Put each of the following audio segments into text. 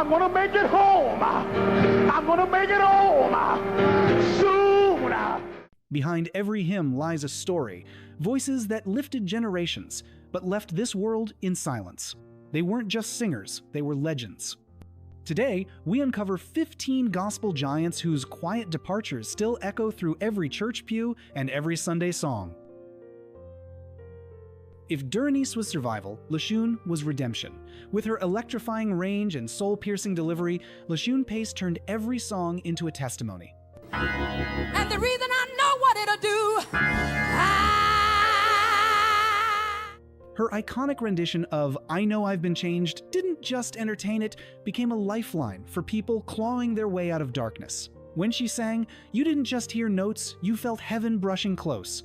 I'm gonna make it home. I'm gonna make it home soon. Behind every hymn lies a story, voices that lifted generations, but left this world in silence. They weren't just singers, they were legends. Today, we uncover 15 gospel giants whose quiet departures still echo through every church pew and every Sunday song. If Berenice was survival, LaShun was redemption. With her electrifying range and soul-piercing delivery, LaShun Pace turned every song into a testimony. And the reason I know what it'll do, Her iconic rendition of I Know I've Been Changed didn't just entertain, it became a lifeline for people clawing their way out of darkness. When she sang, you didn't just hear notes, you felt heaven brushing close.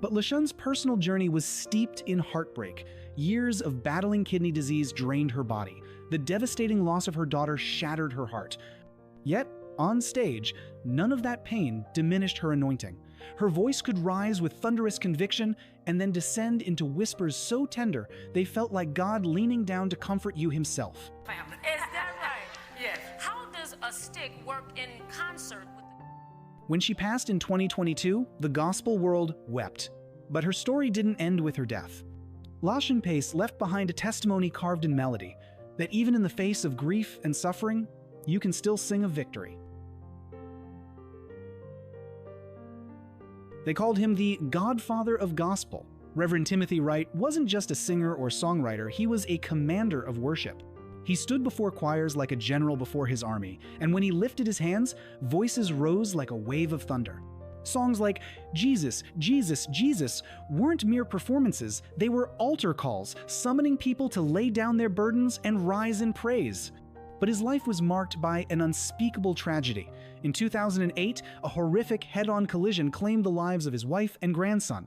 But LaShun's personal journey was steeped in heartbreak. Years of battling kidney disease drained her body. The devastating loss of her daughter shattered her heart. Yet, on stage, none of that pain diminished her anointing. Her voice could rise with thunderous conviction and then descend into whispers so tender they felt like God leaning down to comfort you himself. Is that right? Yes. How does a stick work in concert with the... When she passed in 2022, the gospel world wept. But her story didn't end with her death. LaShun Pace left behind a testimony carved in melody, that even in the face of grief and suffering, you can still sing of victory. They called him the Godfather of Gospel. Reverend Timothy Wright wasn't just a singer or songwriter, he was a commander of worship. He stood before choirs like a general before his army, and when he lifted his hands, voices rose like a wave of thunder. Songs like Jesus, Jesus, Jesus weren't mere performances, they were altar calls, summoning people to lay down their burdens and rise in praise. But his life was marked by an unspeakable tragedy. In 2008, a horrific head-on collision claimed the lives of his wife and grandson.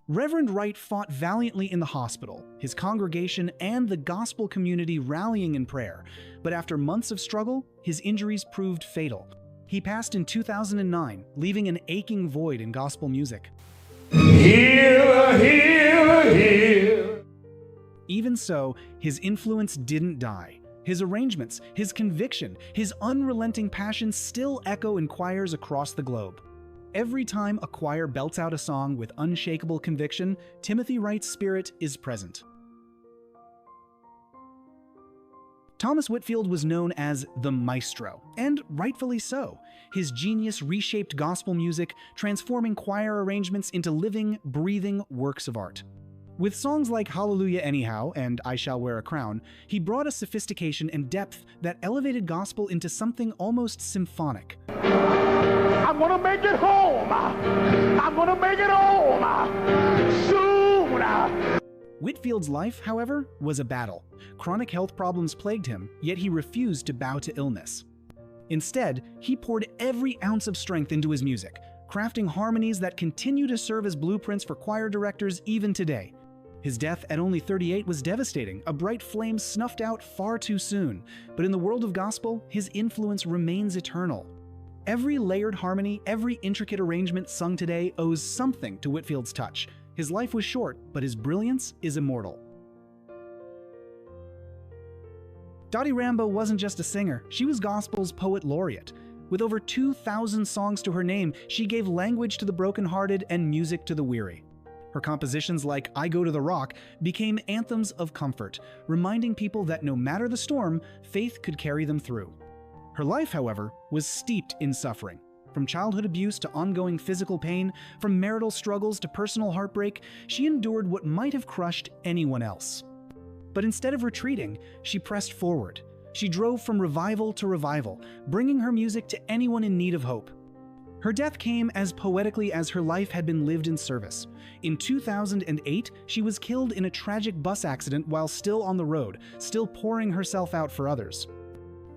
Reverend Wright fought valiantly in the hospital, his congregation and the gospel community rallying in prayer. But after months of struggle, his injuries proved fatal. He passed in 2009, leaving an aching void in gospel music. Healer, healer, healer. Even so, his influence didn't die. His arrangements, his conviction, his unrelenting passion still echo in choirs across the globe. Every time a choir belts out a song with unshakable conviction, Timothy Wright's spirit is present. Thomas Whitfield was known as the maestro, and rightfully so. His genius reshaped gospel music, transforming choir arrangements into living, breathing works of art. With songs like Hallelujah Anyhow and I Shall Wear a Crown, he brought a sophistication and depth that elevated gospel into something almost symphonic. I'm gonna make it home. I'm gonna make it home soon. Whitfield's life, however, was a battle. Chronic health problems plagued him, yet he refused to bow to illness. Instead, he poured every ounce of strength into his music, crafting harmonies that continue to serve as blueprints for choir directors even today. His death at only 38 was devastating, a bright flame snuffed out far too soon. But in the world of gospel, his influence remains eternal. Every layered harmony, every intricate arrangement sung today owes something to Whitfield's touch. His life was short, but his brilliance is immortal. Dottie Rambo wasn't just a singer, she was gospel's poet laureate. With over 2,000 songs to her name, she gave language to the brokenhearted and music to the weary. Her compositions like I Go to the Rock became anthems of comfort, reminding people that no matter the storm, faith could carry them through. Her life, however, was steeped in suffering. From childhood abuse to ongoing physical pain, from marital struggles to personal heartbreak, she endured what might have crushed anyone else. But instead of retreating, she pressed forward. She drove from revival to revival, bringing her music to anyone in need of hope. Her death came as poetically as her life had been lived in service. In 2008, she was killed in a tragic bus accident while still on the road, still pouring herself out for others.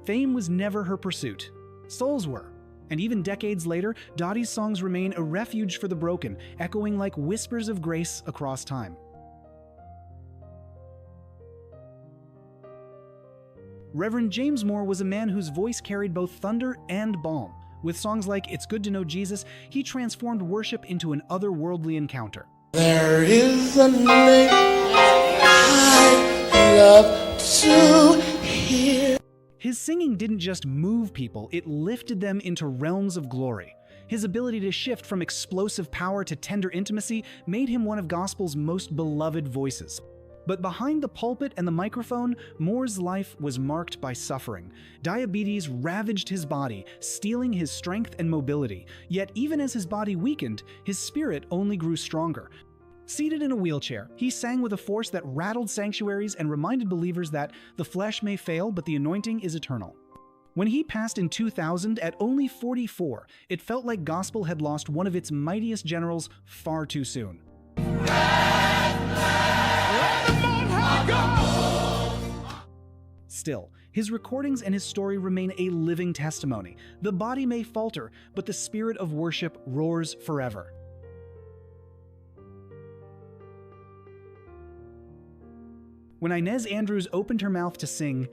Fame was never her pursuit. Souls were. And even decades later, Dottie's songs remain a refuge for the broken, echoing like whispers of grace across time. Reverend James Moore was a man whose voice carried both thunder and balm. With songs like It's Good to Know Jesus, he transformed worship into an otherworldly encounter. There is a name I love to hear. His singing didn't just move people, it lifted them into realms of glory. His ability to shift from explosive power to tender intimacy made him one of gospel's most beloved voices. But behind the pulpit and the microphone, Moore's life was marked by suffering. Diabetes ravaged his body, stealing his strength and mobility. Yet even as his body weakened, his spirit only grew stronger. Seated in a wheelchair, he sang with a force that rattled sanctuaries and reminded believers that the flesh may fail, but the anointing is eternal. When he passed in 2000 at only 44, it felt like gospel had lost one of its mightiest generals far too soon. Still, his recordings and his story remain a living testimony. The body may falter, but the spirit of worship roars forever. When Inez Andrews opened her mouth to sing,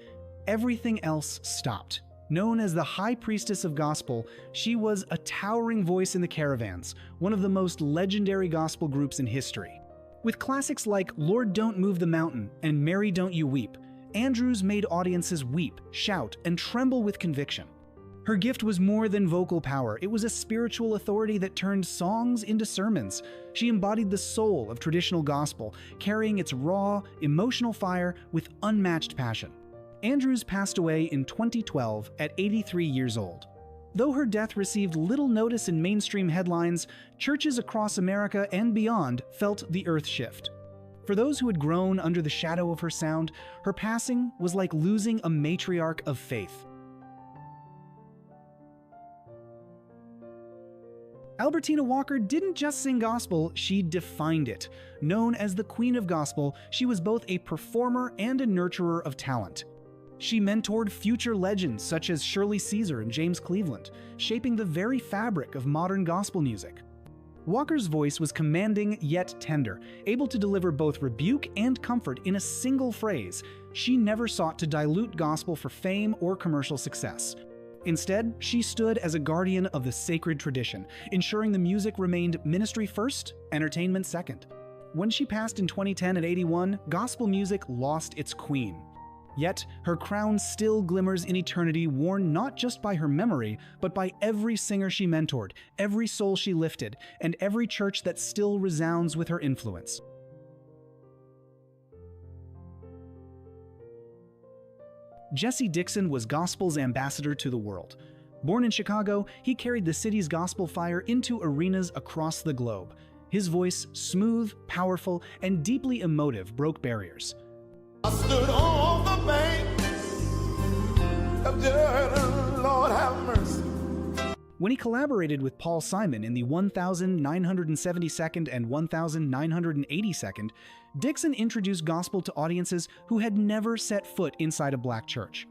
everything else stopped. Known as the High Priestess of Gospel, she was a towering voice in the caravans, one of the most legendary gospel groups in history. With classics like Lord Don't Move the Mountain and Mary Don't You Weep, Andrews made audiences weep, shout, and tremble with conviction. Her gift was more than vocal power. It was a spiritual authority that turned songs into sermons. She embodied the soul of traditional gospel, carrying its raw, emotional fire with unmatched passion. Andrews passed away in 2012 at 83 years old. Though her death received little notice in mainstream headlines, churches across America and beyond felt the earth shift. For those who had grown under the shadow of her sound, her passing was like losing a matriarch of faith. Albertina Walker didn't just sing gospel, she defined it. Known as the Queen of Gospel, she was both a performer and a nurturer of talent. She mentored future legends such as Shirley Caesar and James Cleveland, shaping the very fabric of modern gospel music. Walker's voice was commanding yet tender, able to deliver both rebuke and comfort in a single phrase. She never sought to dilute gospel for fame or commercial success. Instead, she stood as a guardian of the sacred tradition, ensuring the music remained ministry first, entertainment second. When she passed in 2010 at 81, gospel music lost its queen. Yet, her crown still glimmers in eternity, worn not just by her memory, but by every singer she mentored, every soul she lifted, and every church that still resounds with her influence. Jesse Dixon was gospel's ambassador to the world. Born in Chicago, he carried the city's gospel fire into arenas across the globe. His voice, smooth, powerful, and deeply emotive, broke barriers. I stood on the bank of Jordan, Lord have mercy. When he collaborated with Paul Simon in the 1972nd and 1982nd, Dixon introduced gospel to audiences who had never set foot inside a black church.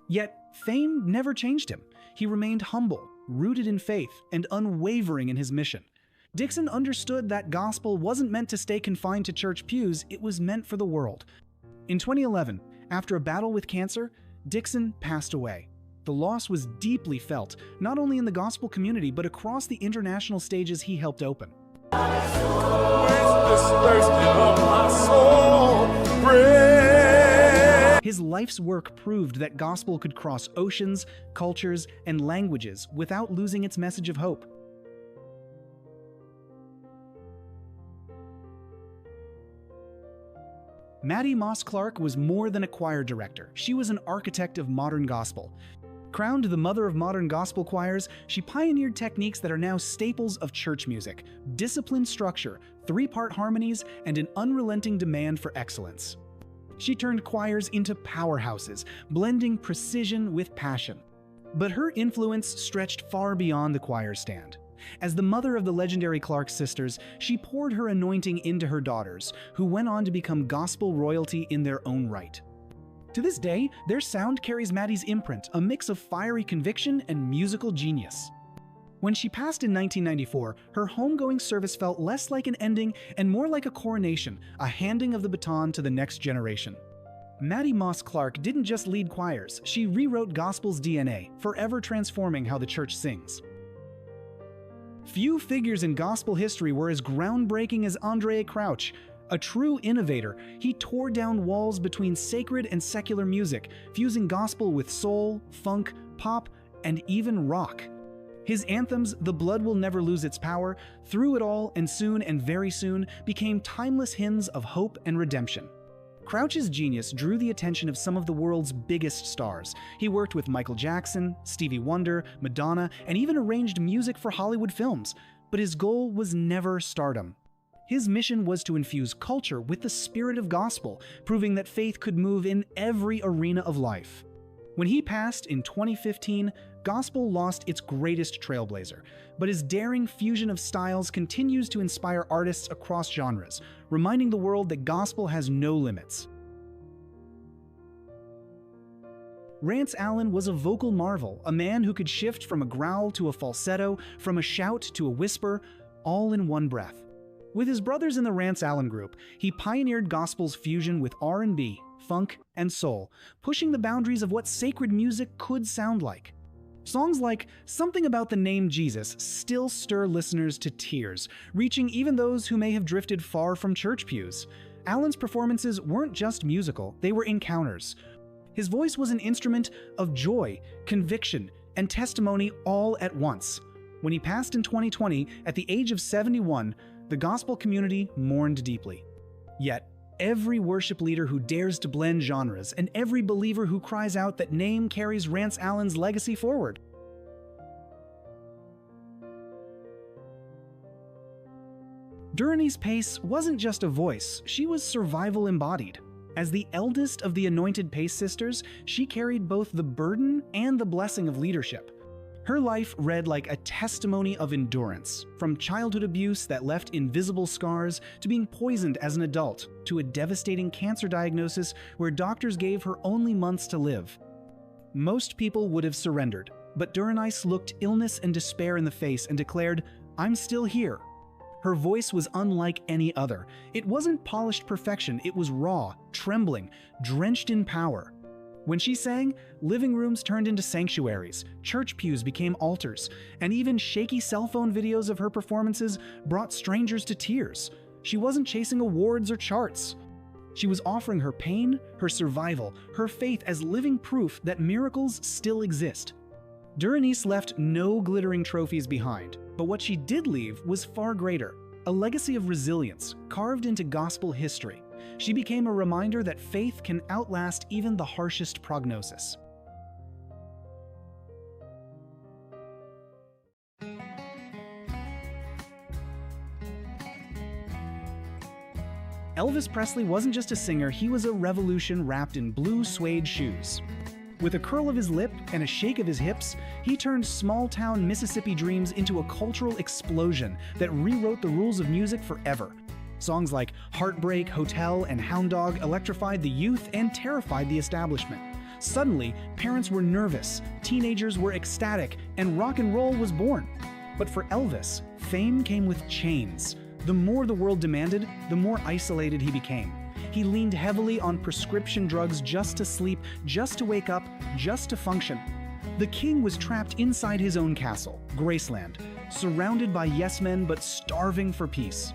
Yet, fame never changed him. He remained humble, rooted in faith, and unwavering in his mission. Dixon understood that gospel wasn't meant to stay confined to church pews, it was meant for the world. In 2011, after a battle with cancer, Dixon passed away. The loss was deeply felt, not only in the gospel community, but across the international stages he helped open. His life's work proved that gospel could cross oceans, cultures, and languages without losing its message of hope. Mattie Moss Clark was more than a choir director. She was an architect of modern gospel. Crowned the mother of modern gospel choirs, she pioneered techniques that are now staples of church music: disciplined structure, three-part harmonies, and an unrelenting demand for excellence. She turned choirs into powerhouses, blending precision with passion. But her influence stretched far beyond the choir stand. As the mother of the legendary Clark sisters, she poured her anointing into her daughters, who went on to become gospel royalty in their own right. To this day, their sound carries Mattie's imprint, a mix of fiery conviction and musical genius. When she passed in 1994, her homegoing service felt less like an ending and more like a coronation, a handing of the baton to the next generation. Mattie Moss Clark didn't just lead choirs, she rewrote gospel's DNA, forever transforming how the church sings. Few figures in gospel history were as groundbreaking as Andraé Crouch. A true innovator, he tore down walls between sacred and secular music, fusing gospel with soul, funk, pop, and even rock. His anthems, The Blood Will Never Lose Its Power, Through It All, and Soon and Very Soon, became timeless hymns of hope and redemption. Crouch's genius drew the attention of some of the world's biggest stars. He worked with Michael Jackson, Stevie Wonder, Madonna, and even arranged music for Hollywood films. But his goal was never stardom. His mission was to infuse culture with the spirit of gospel, proving that faith could move in every arena of life. When he passed in 2015, gospel lost its greatest trailblazer, but his daring fusion of styles continues to inspire artists across genres, reminding the world that gospel has no limits. Rance Allen was a vocal marvel, a man who could shift from a growl to a falsetto, from a shout to a whisper, all in one breath. With his brothers in the Rance Allen Group, he pioneered gospel's fusion with R&B, funk, and soul, pushing the boundaries of what sacred music could sound like. Songs like Something About the Name Jesus still stir listeners to tears, reaching even those who may have drifted far from church pews. Allen's performances weren't just musical, they were encounters. His voice was an instrument of joy, conviction, and testimony all at once. When he passed in 2020, at the age of 71, the gospel community mourned deeply. Yet, every worship leader who dares to blend genres and every believer who cries out that name carries Rance Allen's legacy forward. Durranice Pace wasn't just a voice, she was survival embodied. As the eldest of the anointed Pace sisters, she carried both the burden and the blessing of leadership. Her life read like a testimony of endurance, from childhood abuse that left invisible scars to being poisoned as an adult, to a devastating cancer diagnosis where doctors gave her only months to live. Most people would have surrendered, but Durranice looked illness and despair in the face and declared, "I'm still here." Her voice was unlike any other. It wasn't polished perfection, it was raw, trembling, drenched in power. When she sang, living rooms turned into sanctuaries, church pews became altars, and even shaky cell phone videos of her performances brought strangers to tears. She wasn't chasing awards or charts. She was offering her pain, her survival, her faith as living proof that miracles still exist. Durranice left no glittering trophies behind, but what she did leave was far greater, a legacy of resilience carved into gospel history. She became a reminder that faith can outlast even the harshest prognosis. Elvis Presley wasn't just a singer, he was a revolution wrapped in blue suede shoes. With a curl of his lip and a shake of his hips, he turned small-town Mississippi dreams into a cultural explosion that rewrote the rules of music forever. Songs like Heartbreak, Hotel, and Hound Dog electrified the youth and terrified the establishment. Suddenly, parents were nervous, teenagers were ecstatic, and rock and roll was born. But for Elvis, fame came with chains. The more the world demanded, the more isolated he became. He leaned heavily on prescription drugs just to sleep, just to wake up, just to function. The king was trapped inside his own castle, Graceland, surrounded by yes-men but starving for peace.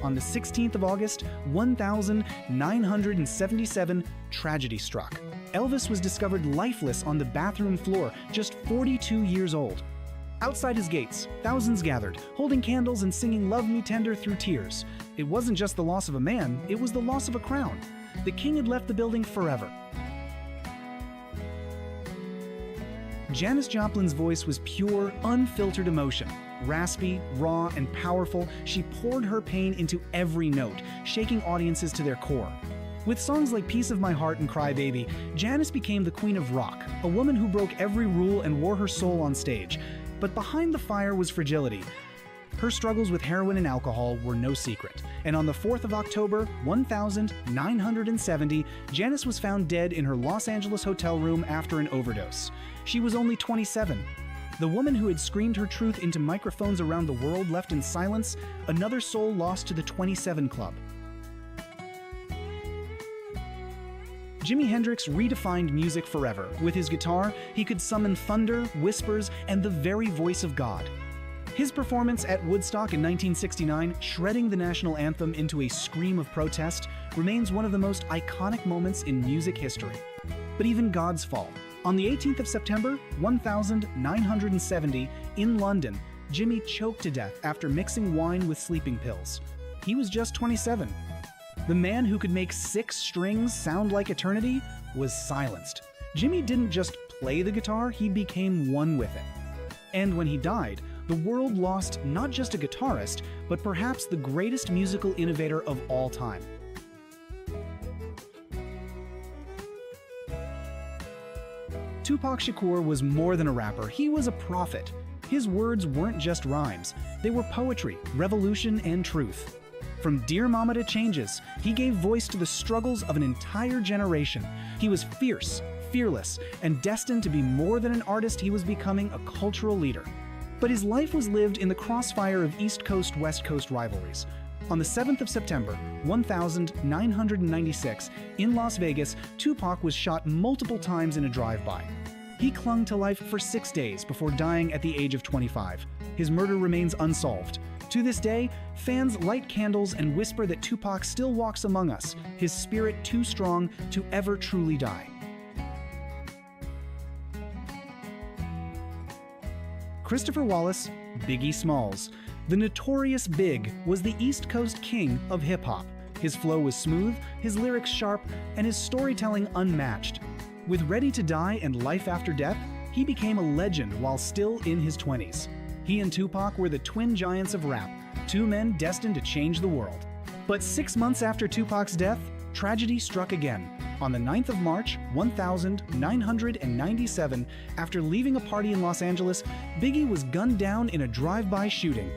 On the 16th of August, 1977, tragedy struck. Elvis was discovered lifeless on the bathroom floor, just 42 years old. Outside his gates, thousands gathered, holding candles and singing Love Me Tender through tears. It wasn't just the loss of a man, it was the loss of a crown. The king had left the building forever. Janis Joplin's voice was pure, unfiltered emotion. Raspy, raw, and powerful, she poured her pain into every note, shaking audiences to their core. With songs like Piece of My Heart and Cry Baby, Janis became the queen of rock, a woman who broke every rule and wore her soul on stage. But behind the fire was fragility. Her struggles with heroin and alcohol were no secret, and on the 4th of October, 1970, Janis was found dead in her Los Angeles hotel room after an overdose. She was only 27. The woman who had screamed her truth into microphones around the world left in silence, another soul lost to the 27 Club. Jimi Hendrix redefined music forever. With his guitar, he could summon thunder, whispers, and the very voice of God. His performance at Woodstock in 1969, shredding the national anthem into a scream of protest, remains one of the most iconic moments in music history. But even gods fall. On the 18th of September, 1970, in London, Jimmy choked to death after mixing wine with sleeping pills. He was just 27. The man who could make 6 strings sound like eternity was silenced. Jimmy didn't just play the guitar, he became one with it. And when he died, the world lost not just a guitarist, but perhaps the greatest musical innovator of all time. Tupac Shakur was more than a rapper, he was a prophet. His words weren't just rhymes, they were poetry, revolution, and truth. From Dear Mama to Changes, he gave voice to the struggles of an entire generation. He was fierce, fearless, and destined to be more than an artist, he was becoming a cultural leader. But his life was lived in the crossfire of East Coast-West Coast rivalries. On the 7th of September, 1996, in Las Vegas, Tupac was shot multiple times in a drive-by. He clung to life for 6 days before dying at the age of 25. His murder remains unsolved. To this day, fans light candles and whisper that Tupac still walks among us, his spirit too strong to ever truly die. Christopher Wallace, Biggie Smalls. The notorious Big was the East Coast king of hip-hop. His flow was smooth, his lyrics sharp, and his storytelling unmatched. With Ready to Die and Life After Death, he became a legend while still in his 20s. He and Tupac were the twin giants of rap, 2 men destined to change the world. But 6 months after Tupac's death, tragedy struck again. On the 9th of March, 1997, after leaving a party in Los Angeles, Biggie was gunned down in a drive-by shooting.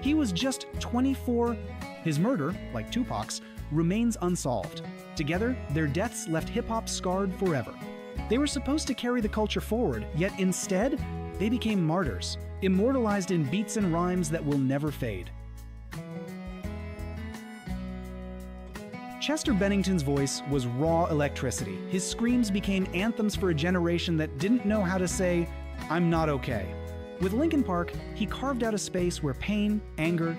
He was just 24. His murder, like Tupac's, remains unsolved. Together, their deaths left hip-hop scarred forever. They were supposed to carry the culture forward, yet instead, they became martyrs, immortalized in beats and rhymes that will never fade. Chester Bennington's voice was raw electricity. His screams became anthems for a generation that didn't know how to say, "I'm not okay." With Linkin Park, he carved out a space where pain, anger,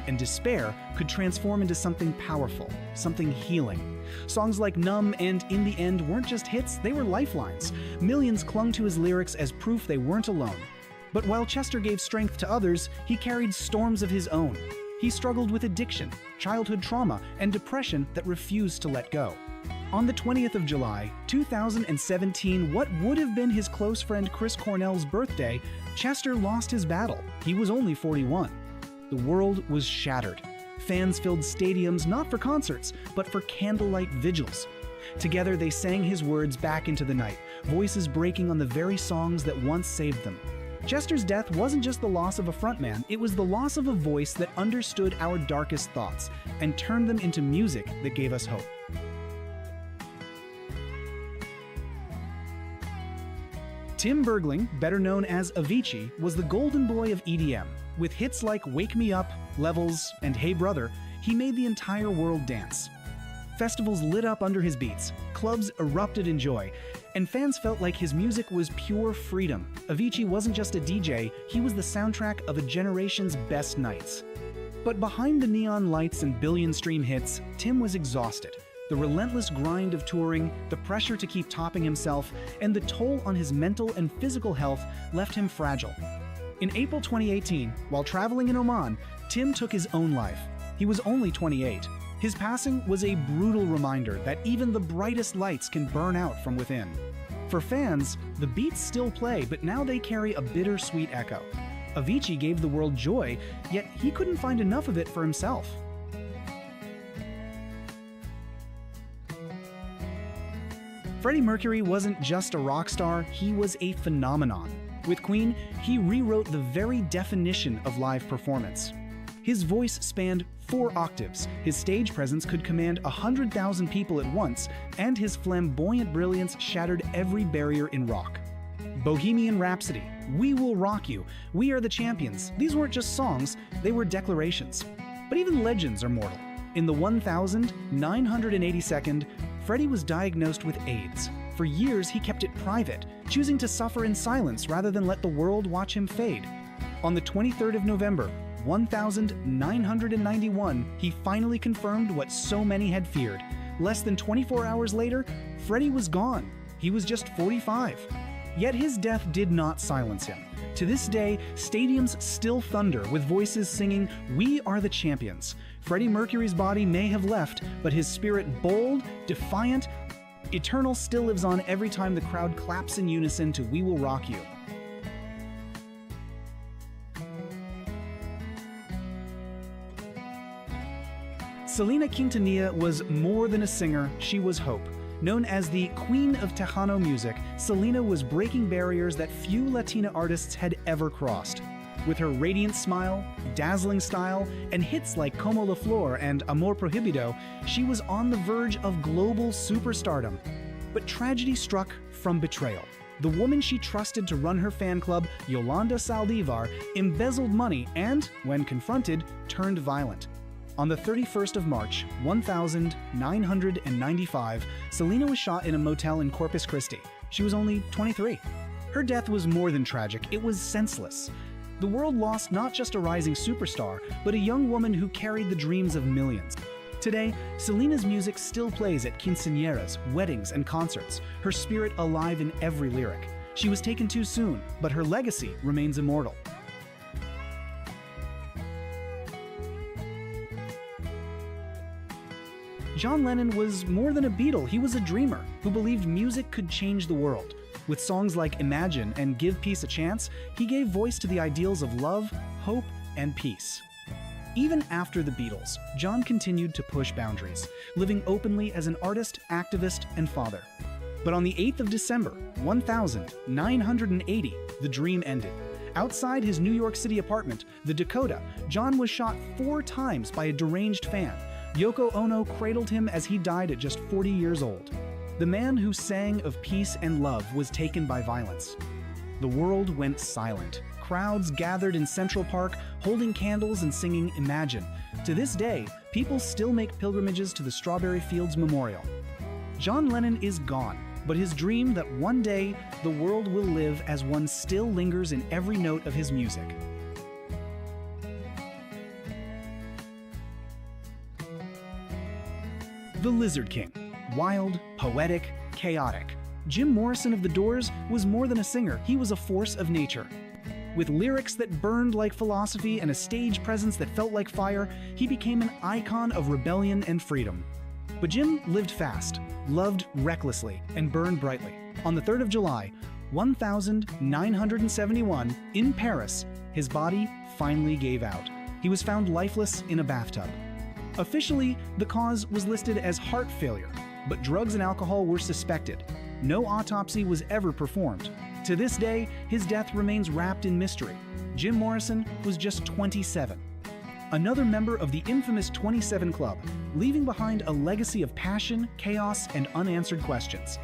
and despair could transform into something powerful, something healing. Songs like Numb and In the End weren't just hits, they were lifelines. Millions clung to his lyrics as proof they weren't alone. But while Chester gave strength to others, he carried storms of his own. He struggled with addiction, childhood trauma, and depression that refused to let go. On the 20th of July, 2017, what would have been his close friend Chris Cornell's birthday, Chester lost his battle. He was only 41. The world was shattered. Fans filled stadiums not for concerts, but for candlelight vigils. Together, they sang his words back into the night, voices breaking on the very songs that once saved them. Chester's death wasn't just the loss of a frontman, it was the loss of a voice that understood our darkest thoughts and turned them into music that gave us hope. Tim Bergling, better known as Avicii, was the golden boy of EDM. With hits like Wake Me Up, Levels, and Hey Brother, he made the entire world dance. Festivals lit up under his beats, clubs erupted in joy, and fans felt like his music was pure freedom. Avicii wasn't just a DJ, he was the soundtrack of a generation's best nights. But behind the neon lights and billion-stream hits, Tim was exhausted. The relentless grind of touring, the pressure to keep topping himself, and the toll on his mental and physical health left him fragile. In April 2018, while traveling in Oman, Tim took his own life. He was only 28. His passing was a brutal reminder that even the brightest lights can burn out from within. For fans, the beats still play, but now they carry a bittersweet echo. Avicii gave the world joy, yet he couldn't find enough of it for himself. Freddie Mercury wasn't just a rock star, he was a phenomenon. With Queen, he rewrote the very definition of live performance. His voice spanned 4 octaves, his stage presence could command 100,000 people at once, and his flamboyant brilliance shattered every barrier in rock. Bohemian Rhapsody, We Will Rock You, We Are the Champions, these weren't just songs, they were declarations. But even legends are mortal. In the 1982nd, Freddie was diagnosed with AIDS. For years, he kept it private, choosing to suffer in silence rather than let the world watch him fade. On the 23rd of November, 1991, he finally confirmed what so many had feared. Less than 24 hours later, Freddie was gone. He was just 45. Yet his death did not silence him. To this day, stadiums still thunder with voices singing, "We are the champions." Freddie Mercury's body may have left, but his spirit, bold, defiant, eternal, still lives on every time the crowd claps in unison to "We Will Rock You." Selena Quintanilla was more than a singer, she was hope. Known as the Queen of Tejano music, Selena was breaking barriers that few Latina artists had ever crossed. With her radiant smile, dazzling style, and hits like Como la Flor and Amor Prohibido, she was on the verge of global superstardom. But tragedy struck from betrayal. The woman she trusted to run her fan club, Yolanda Saldivar, embezzled money and, when confronted, turned violent. On the 31st of March, 1995, Selena was shot in a motel in Corpus Christi. She was only 23. Her death was more than tragic, it was senseless. The world lost not just a rising superstar, but a young woman who carried the dreams of millions. Today, Selena's music still plays at quinceañeras, weddings, and concerts, her spirit alive in every lyric. She was taken too soon, but her legacy remains immortal. John Lennon was more than a Beatle, he was a dreamer who believed music could change the world. With songs like Imagine and Give Peace a Chance, he gave voice to the ideals of love, hope, and peace. Even after the Beatles, John continued to push boundaries, living openly as an artist, activist, and father. But on the 8th of December, 1980, the dream ended. Outside his New York City apartment, the Dakota, John was shot 4 times by a deranged fan. Yoko Ono cradled him as he died at just 40 years old. The man who sang of peace and love was taken by violence. The world went silent. Crowds gathered in Central Park, holding candles and singing Imagine. To this day, people still make pilgrimages to the Strawberry Fields Memorial. John Lennon is gone, but his dream that one day the world will live as one still lingers in every note of his music. The Lizard King. Wild, poetic, chaotic. Jim Morrison of The Doors was more than a singer, he was a force of nature. With lyrics that burned like philosophy and a stage presence that felt like fire, he became an icon of rebellion and freedom. But Jim lived fast, loved recklessly, and burned brightly. On the 3rd of July, 1971, in Paris, his body finally gave out. He was found lifeless in a bathtub. Officially, the cause was listed as heart failure, but drugs and alcohol were suspected. No autopsy was ever performed. To this day, his death remains wrapped in mystery. Jim Morrison was just 27. Another member of the infamous 27 Club, leaving behind a legacy of passion, chaos, and unanswered questions.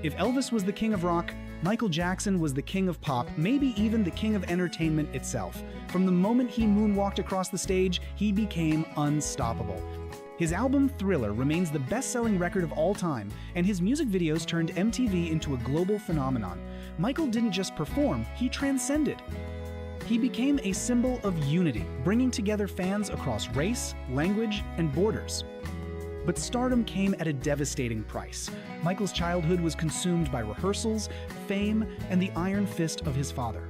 If Elvis was the king of rock, Michael Jackson was the king of pop, maybe even the king of entertainment itself. From the moment he moonwalked across the stage, he became unstoppable. His album Thriller remains the best-selling record of all time, and his music videos turned MTV into a global phenomenon. Michael didn't just perform, he transcended. He became a symbol of unity, bringing together fans across race, language, and borders. But stardom came at a devastating price. Michael's childhood was consumed by rehearsals, fame, and the iron fist of his father.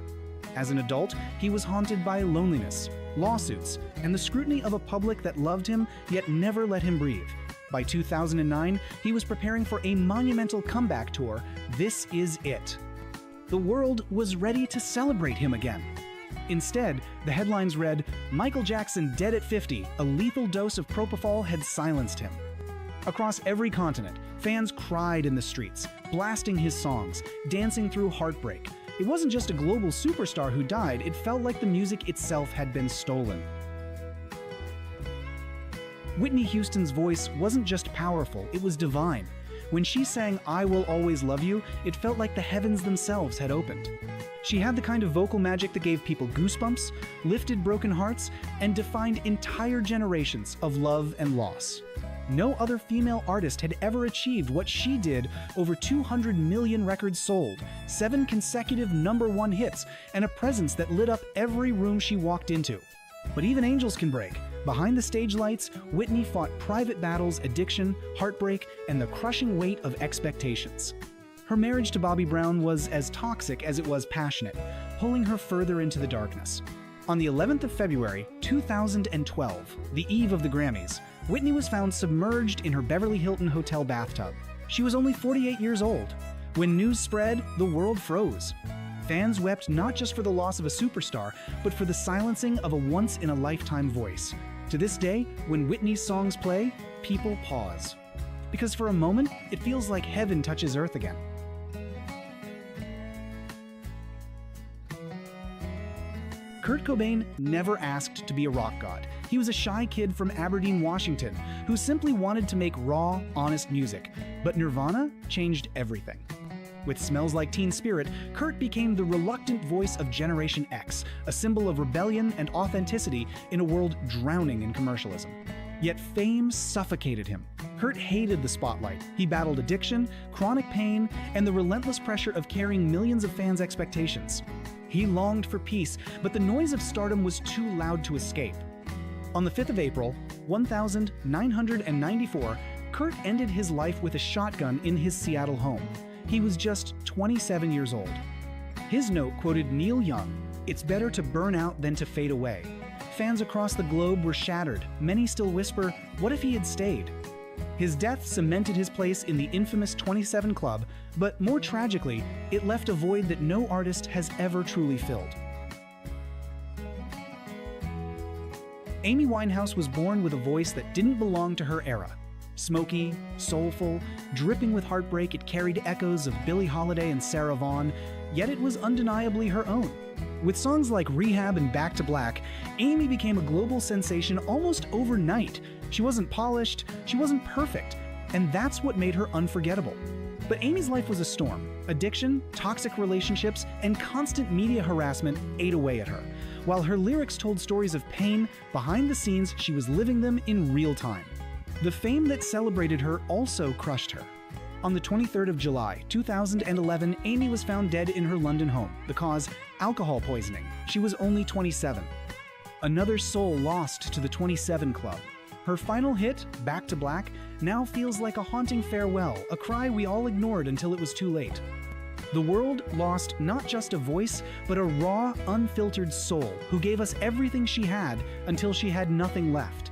As an adult, he was haunted by loneliness, lawsuits, and the scrutiny of a public that loved him yet never let him breathe. By 2009, he was preparing for a monumental comeback tour, This Is It. The world was ready to celebrate him again. Instead, the headlines read, "Michael Jackson dead at 50, a lethal dose of propofol had silenced him." Across every continent, fans cried in the streets, blasting his songs, dancing through heartbreak. It wasn't just a global superstar who died, it felt like the music itself had been stolen. Whitney Houston's voice wasn't just powerful, it was divine. When she sang "I Will Always Love You," it felt like the heavens themselves had opened. She had the kind of vocal magic that gave people goosebumps, lifted broken hearts, and defined entire generations of love and loss. No other female artist had ever achieved what she did: over 200 million records sold, 7 consecutive #1 hits, and a presence that lit up every room she walked into. But even angels can break. Behind the stage lights, Whitney fought private battles, addiction, heartbreak, and the crushing weight of expectations. Her marriage to Bobby Brown was as toxic as it was passionate, pulling her further into the darkness. On the 11th of February, 2012, the eve of the Grammys, Whitney was found submerged in her Beverly Hilton hotel bathtub. She was only 48 years old. When news spread, the world froze. Fans wept not just for the loss of a superstar, but for the silencing of a once-in-a-lifetime voice. To this day, when Whitney's songs play, people pause. Because for a moment, it feels like heaven touches earth again. Kurt Cobain never asked to be a rock god. He was a shy kid from Aberdeen, Washington, who simply wanted to make raw, honest music. But Nirvana changed everything. With Smells Like Teen Spirit, Kurt became the reluctant voice of Generation X, a symbol of rebellion and authenticity in a world drowning in commercialism. Yet fame suffocated him. Kurt hated the spotlight. He battled addiction, chronic pain, and the relentless pressure of carrying millions of fans' expectations. He longed for peace, but the noise of stardom was too loud to escape. On the 5th of April, 1994, Kurt ended his life with a shotgun in his Seattle home. He was just 27 years old. His note quoted Neil Young, "It's better to burn out than to fade away." Fans across the globe were shattered. Many still whisper, "What if he had stayed?" His death cemented his place in the infamous 27 Club, but more tragically, it left a void that no artist has ever truly filled. Amy Winehouse was born with a voice that didn't belong to her era. Smoky, soulful, dripping with heartbreak, it carried echoes of Billie Holiday and Sarah Vaughan, yet it was undeniably her own. With songs like Rehab and Back to Black, Amy became a global sensation almost overnight. She wasn't polished, she wasn't perfect, and that's what made her unforgettable. But Amy's life was a storm. Addiction, toxic relationships, and constant media harassment ate away at her. While her lyrics told stories of pain, behind the scenes she was living them in real time. The fame that celebrated her also crushed her. On the 23rd of July, 2011, Amy was found dead in her London home. The cause, alcohol poisoning. She was only 27. Another soul lost to the 27 Club. Her final hit, Back to Black, now feels like a haunting farewell, a cry we all ignored until it was too late. The world lost not just a voice, but a raw, unfiltered soul who gave us everything she had until she had nothing left.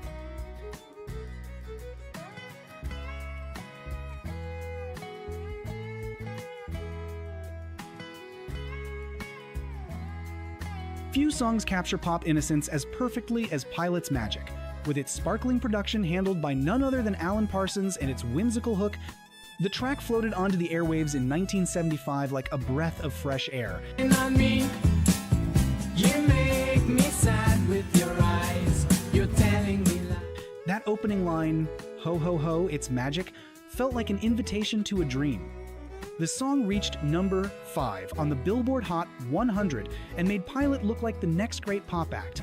Few songs capture pop innocence as perfectly as Pilot's Magic. With its sparkling production handled by none other than Alan Parsons and its whimsical hook, the track floated onto the airwaves in 1975 like a breath of fresh air. You make me sad with your eyes. You're telling me lies. That opening line, "Ho ho ho, it's magic," felt like an invitation to a dream. The song reached number 5 on the Billboard Hot 100 and made Pilot look like the next great pop act.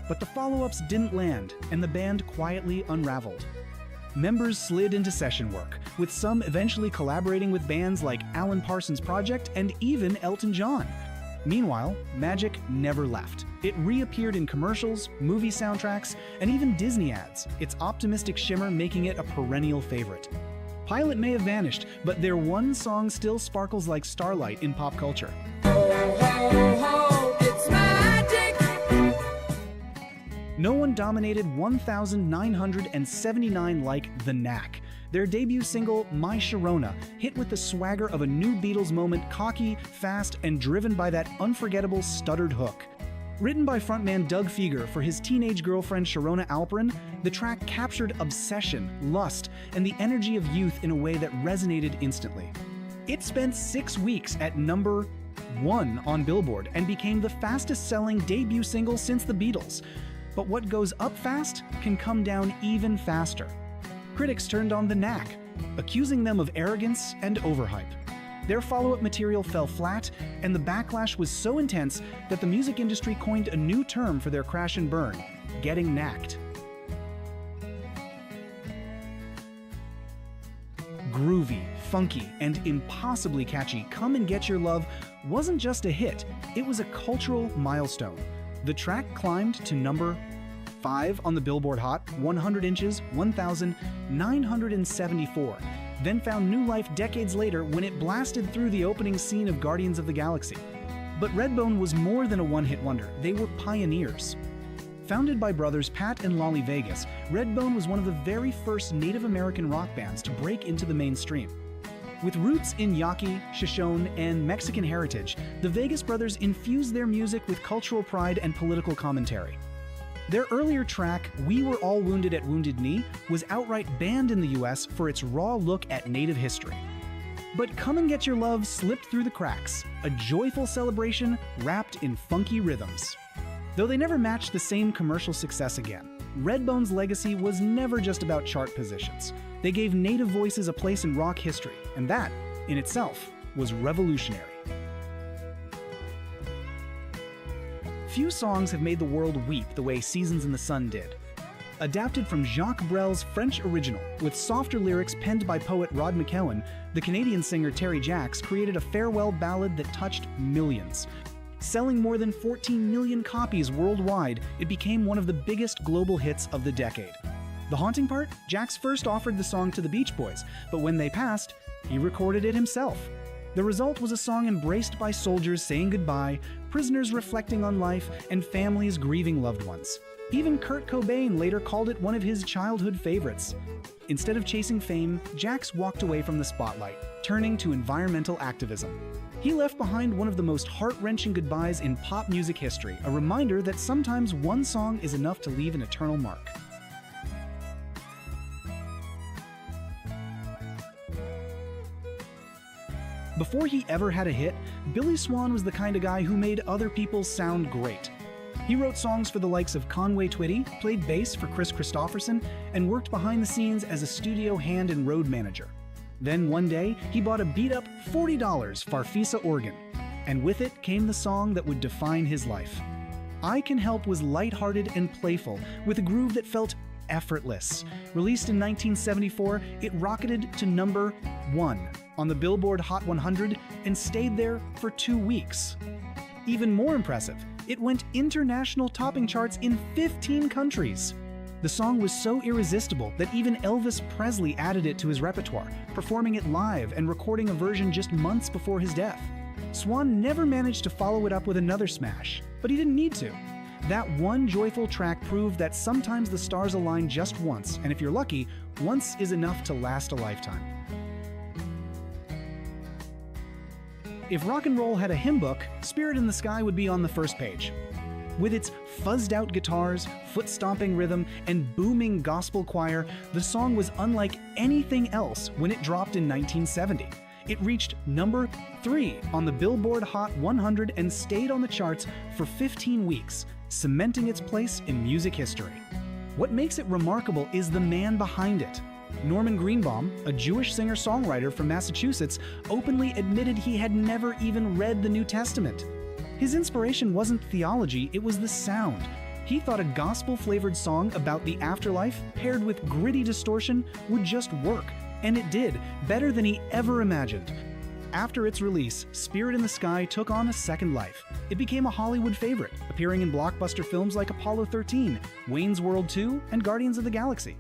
But the follow-ups didn't land, and the band quietly unraveled. Members slid into session work, with some eventually collaborating with bands like Alan Parsons Project and even Elton John. Meanwhile, magic never left. It reappeared in commercials, movie soundtracks, and even Disney ads, its optimistic shimmer making it a perennial favorite. Pilot may have vanished, but their one song still sparkles like starlight in pop culture. It's magic. No one dominated 1,979 like The Knack. Their debut single, My Sharona, hit with the swagger of a new Beatles moment, cocky, fast, and driven by that unforgettable stuttered hook. Written by frontman Doug Feger for his teenage girlfriend Sharona Alperin, the track captured obsession, lust, and the energy of youth in a way that resonated instantly. It spent 6 weeks at number 1 on Billboard and became the fastest-selling debut single since the Beatles. But what goes up fast can come down even faster. Critics turned on The Knack, accusing them of arrogance and overhype. Their follow-up material fell flat, and the backlash was so intense that the music industry coined a new term for their crash and burn: getting knacked. groovy, funky, and impossibly catchy Come and Get Your Love wasn't just a hit, it was a cultural milestone. The track climbed to number 5 on the Billboard Hot 100 Inches 1,974, then found new life decades later when it blasted through the opening scene of Guardians of the Galaxy. But Redbone was more than a one-hit wonder, they were pioneers. Founded by brothers Pat and Lolly Vegas, Redbone was one of the very first Native American rock bands to break into the mainstream. With roots in Yaqui, Shoshone, and Mexican heritage, the Vegas brothers infused their music with cultural pride and political commentary. Their earlier track, We Were All Wounded at Wounded Knee, was outright banned in the US for its raw look at Native history. But Come and Get Your Love slipped through the cracks, a joyful celebration wrapped in funky rhythms. Though they never matched the same commercial success again, Redbone's legacy was never just about chart positions. They gave Native voices a place in rock history, and that, in itself, was revolutionary. Few songs have made the world weep the way Seasons in the Sun did. Adapted from Jacques Brel's French original, with softer lyrics penned by poet Rod McKeown, the Canadian singer Terry Jacks created a farewell ballad that touched millions. Selling more than 14 million copies worldwide, it became one of the biggest global hits of the decade. The haunting part? Jacks first offered the song to the Beach Boys, but when they passed, he recorded it himself. The result was a song embraced by soldiers saying goodbye, prisoners reflecting on life, and families grieving loved ones. Even Kurt Cobain later called it one of his childhood favorites. Instead of chasing fame, Jacks walked away from the spotlight, turning to environmental activism. He left behind one of the most heart-wrenching goodbyes in pop music history, a reminder that sometimes one song is enough to leave an eternal mark. Before he ever had a hit, Billy Swan was the kind of guy who made other people sound great. He wrote songs for the likes of Conway Twitty, played bass for Chris Christopherson, and worked behind the scenes as a studio hand and road manager. Then one day, he bought a beat-up $40 Farfisa organ, and with it came the song that would define his life. I Can Help was lighthearted and playful, with a groove that felt effortless. Released in 1974, it rocketed to number 1 on the Billboard Hot 100 and stayed there for 2 weeks. Even more impressive, it went international topping charts in 15 countries. The song was so irresistible that even Elvis Presley added it to his repertoire, performing it live and recording a version just months before his death. Swan never managed to follow it up with another smash, but he didn't need to. That one joyful track proved that sometimes the stars align just once, and if you're lucky, once is enough to last a lifetime. If rock and roll had a hymn book, Spirit in the Sky would be on the first page. With its fuzzed-out guitars, foot-stomping rhythm, and booming gospel choir, the song was unlike anything else when it dropped in 1970. It reached number 3 on the Billboard Hot 100 and stayed on the charts for 15 weeks, cementing its place in music history. What makes it remarkable is the man behind it. Norman Greenbaum, a Jewish singer-songwriter from Massachusetts, openly admitted he had never even read the New Testament. His inspiration wasn't theology, it was the sound. He thought a gospel-flavored song about the afterlife paired with gritty distortion would just work, and it did, better than he ever imagined. After its release, Spirit in the Sky took on a second life. It became a Hollywood favorite, appearing in blockbuster films like Apollo 13, Wayne's World 2, and Guardians of the Galaxy.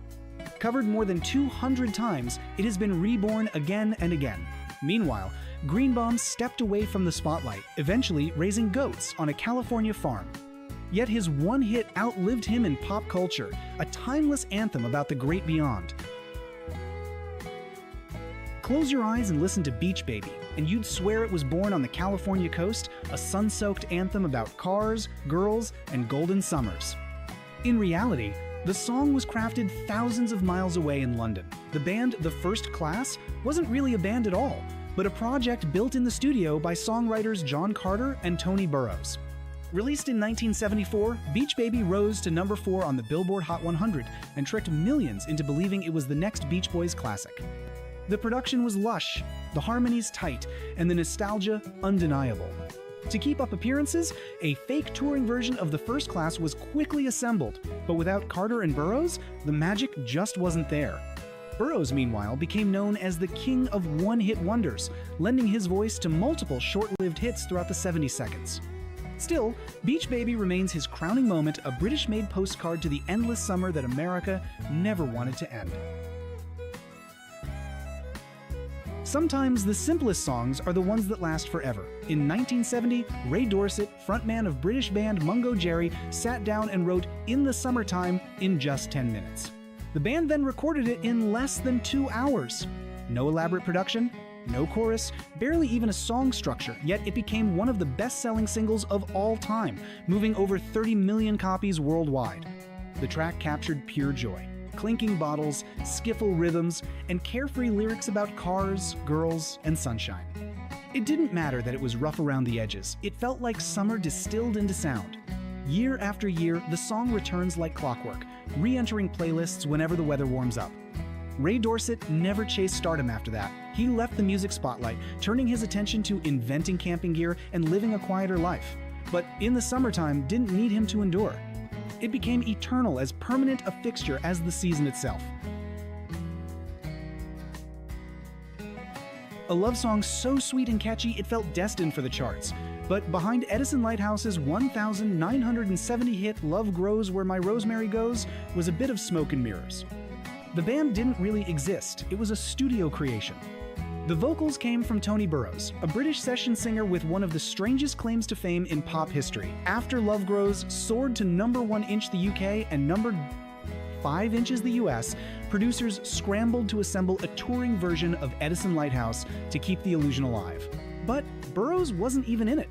Covered more than 200 times, it has been reborn again and again. Meanwhile, Greenbaum stepped away from the spotlight, eventually raising goats on a California farm. Yet his one hit outlived him in pop culture, a timeless anthem about the great beyond. Close your eyes and listen to Beach Baby, and you'd swear it was born on the California coast, a sun-soaked anthem about cars, girls, and golden summers. In reality, the song was crafted thousands of miles away in London. The band The First Class wasn't really a band at all, but a project built in the studio by songwriters John Carter and Tony Burrows. Released in 1974, Beach Baby rose to number 4 on the Billboard Hot 100 and tricked millions into believing it was the next Beach Boys classic. The production was lush, the harmonies tight, and the nostalgia undeniable. To keep up appearances, a fake touring version of The First Class was quickly assembled, but without Carter and Burrows, the magic just wasn't there. Burroughs, meanwhile, became known as the king of one-hit wonders, lending his voice to multiple short-lived hits throughout the 70 seconds. Still, Beach Baby remains his crowning moment, a British-made postcard to the endless summer that America never wanted to end. Sometimes the simplest songs are the ones that last forever. In 1970, Ray Dorset, frontman of British band Mungo Jerry, sat down and wrote In the Summertime in just 10 minutes. The band then recorded it in less than 2 hours. No elaborate production, no chorus, barely even a song structure, yet it became one of the best-selling singles of all time, moving over 30 million copies worldwide. The track captured pure joy. Clinking bottles, skiffle rhythms, and carefree lyrics about cars, girls, and sunshine. It didn't matter that it was rough around the edges. It felt like summer distilled into sound. Year after year, the song returns like clockwork, re-entering playlists whenever the weather warms up. Ray Dorset never chased stardom after that. He left the music spotlight, turning his attention to inventing camping gear and living a quieter life. But In the Summertime didn't need him to endure. It became eternal, as permanent a fixture as the season itself. A love song so sweet and catchy it felt destined for the charts. But behind Edison Lighthouse's 1,970 hit Love Grows Where My Rosemary Goes was a bit of smoke and mirrors. The band didn't really exist, it was a studio creation. The vocals came from Tony Burrows, a British session singer with one of the strangest claims to fame in pop history. After Love Grows soared to number 1 inch the UK and number 5 inches the US, producers scrambled to assemble a touring version of Edison Lighthouse to keep the illusion alive. But Burrows wasn't even in it.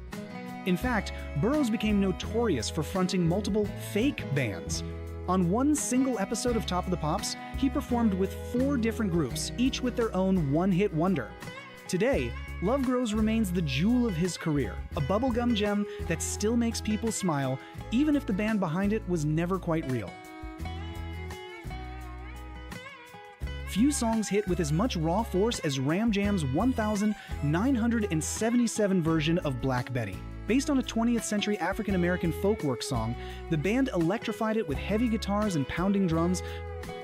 In fact, Burrows became notorious for fronting multiple fake bands. On one single episode of Top of the Pops, he performed with 4 different groups, each with their own one-hit wonder. Today, Love Grows remains the jewel of his career, a bubblegum gem that still makes people smile, even if the band behind it was never quite real. Few songs hit with as much raw force as Ram Jam's 1,977 version of Black Betty. Based on a 20th century African-American folkwork song, the band electrified it with heavy guitars and pounding drums,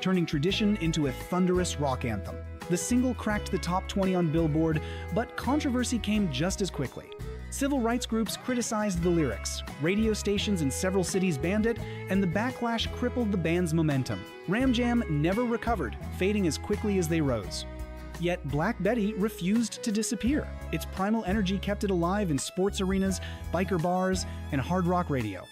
turning tradition into a thunderous rock anthem. The single cracked the top 20 on Billboard, but controversy came just as quickly. Civil rights groups criticized the lyrics, radio stations in several cities banned it, and the backlash crippled the band's momentum. Ram Jam never recovered, fading as quickly as they rose. Yet Black Betty refused to disappear. Its primal energy kept it alive in sports arenas, biker bars, and hard rock radio.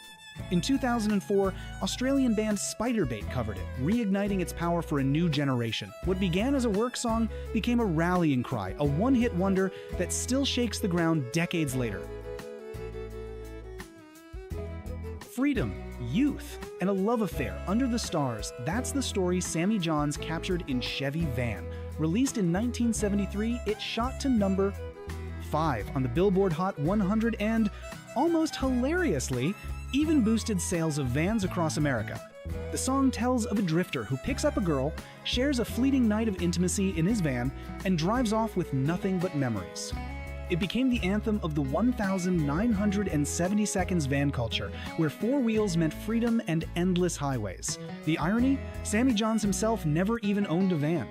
In 2004, Australian band Spiderbait covered it, reigniting its power for a new generation. What began as a work song became a rallying cry, a one-hit wonder that still shakes the ground decades later. Freedom, youth, and a love affair under the stars, that's the story Sammy Johns captured in Chevy Van. Released in 1973, it shot to number 5 on the Billboard Hot 100 and, almost hilariously, even boosted sales of vans across America. The song tells of a drifter who picks up a girl, shares a fleeting night of intimacy in his van, and drives off with nothing but memories. It became the anthem of the 1,970 seconds van culture, where 4 wheels meant freedom and endless highways. The irony? Sammy Johns himself never even owned a van.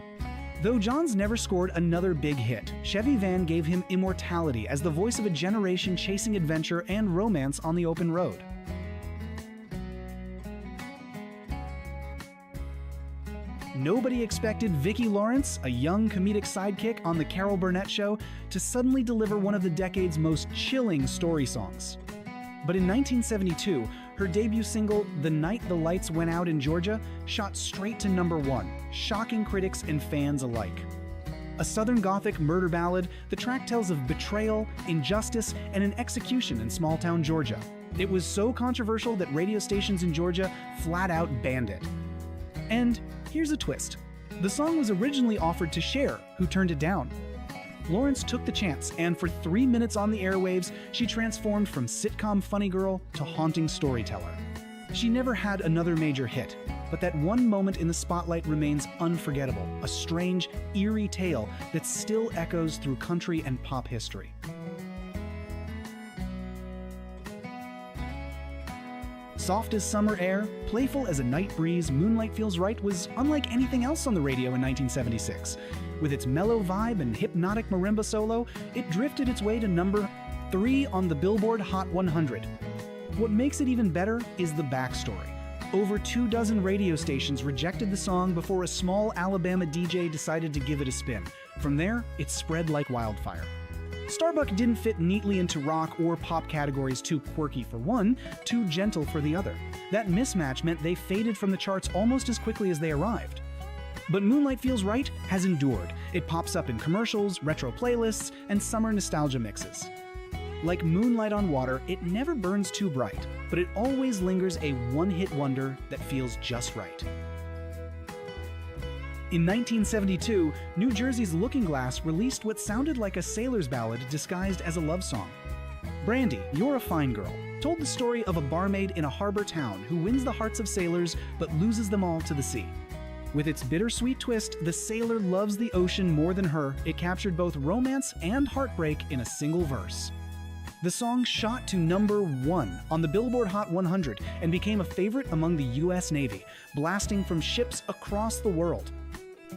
Though Johns never scored another big hit, Chevy Van gave him immortality as the voice of a generation chasing adventure and romance on the open road. Nobody expected Vicki Lawrence, a young comedic sidekick on The Carol Burnett Show, to suddenly deliver one of the decade's most chilling story songs. But in 1972, her debut single, The Night the Lights Went Out in Georgia, shot straight to number 1, shocking critics and fans alike. A Southern Gothic murder ballad, the track tells of betrayal, injustice, and an execution in small-town Georgia. It was so controversial that radio stations in Georgia flat out banned it. And here's a twist. The song was originally offered to Cher, who turned it down. Lawrence took the chance, and for 3 minutes on the airwaves, she transformed from sitcom funny girl to haunting storyteller. She never had another major hit, but that one moment in the spotlight remains unforgettable, a strange, eerie tale that still echoes through country and pop history. Soft as summer air, playful as a night breeze, Moonlight Feels Right was unlike anything else on the radio in 1976. With its mellow vibe and hypnotic marimba solo, it drifted its way to number 3 on the Billboard Hot 100. What makes it even better is the backstory. Over 24 radio stations rejected the song before a small Alabama DJ decided to give it a spin. From there, it spread like wildfire. Starbuck didn't fit neatly into rock or pop categories, too quirky for one, too gentle for the other. That mismatch meant they faded from the charts almost as quickly as they arrived. But Moonlight Feels Right has endured. It pops up in commercials, retro playlists, and summer nostalgia mixes. Like moonlight on water, it never burns too bright, but it always lingers a one-hit wonder that feels just right. In 1972, New Jersey's Looking Glass released what sounded like a sailor's ballad disguised as a love song. Brandy, You're a Fine Girl told the story of a barmaid in a harbor town who wins the hearts of sailors but loses them all to the sea. With its bittersweet twist, the sailor loves the ocean more than her. It captured both romance and heartbreak in a single verse. The song shot to number 1 on the Billboard Hot 100 and became a favorite among the U.S. Navy, blasting from ships across the world.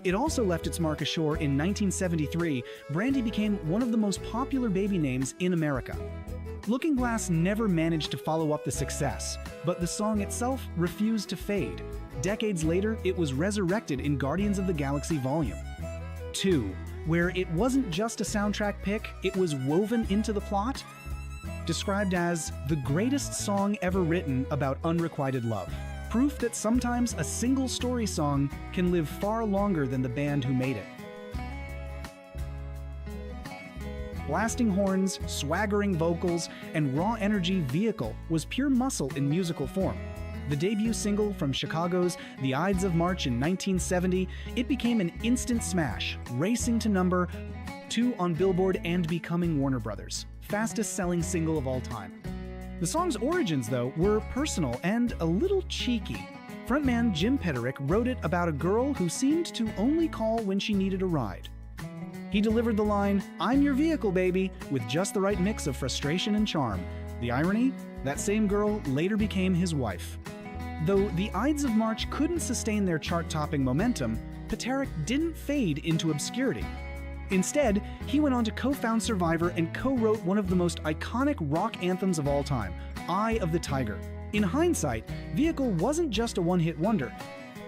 It also left its mark ashore in 1973. Brandy became one of the most popular baby names in America. Looking Glass never managed to follow up the success, but the song itself refused to fade. Decades later, it was resurrected in Guardians of the Galaxy Volume 2, where it wasn't just a soundtrack pick, it was woven into the plot. Described as the greatest song ever written about unrequited love. Proof that sometimes a single story song can live far longer than the band who made it. Blasting horns, swaggering vocals, and raw energy, Vehicle was pure muscle in musical form. The debut single from Chicago's The Ides of March in 1970, it became an instant smash, racing to number 2 on Billboard and becoming Warner Brothers' fastest-selling single of all time. The song's origins, though, were personal and a little cheeky. Frontman Jim Petterick wrote it about a girl who seemed to only call when she needed a ride. He delivered the line, "I'm your vehicle, baby," with just the right mix of frustration and charm. The irony? That same girl later became his wife. Though The Ides of March couldn't sustain their chart-topping momentum, Petterick didn't fade into obscurity. Instead, he went on to co-found Survivor and co-wrote one of the most iconic rock anthems of all time, Eye of the Tiger. In hindsight, Vehicle wasn't just a one-hit wonder.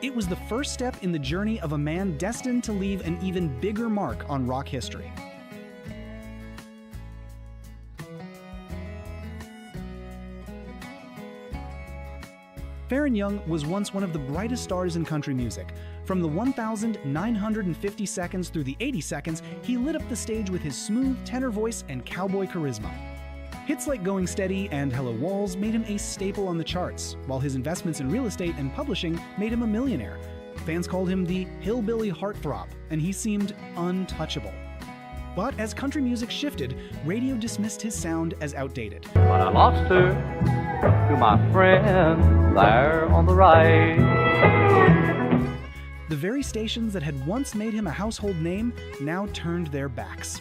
It was the first step in the journey of a man destined to leave an even bigger mark on rock history. Faron Young was once one of the brightest stars in country music. From the 1,950 seconds through the 80 seconds, he lit up the stage with his smooth tenor voice and cowboy charisma. Hits like Going Steady and Hello Walls made him a staple on the charts, while his investments in real estate and publishing made him a millionaire. Fans called him the hillbilly heartthrob, and he seemed untouchable. But as country music shifted, radio dismissed his sound as outdated. But I lost her to my friend there on the right. The very stations that had once made him a household name now turned their backs.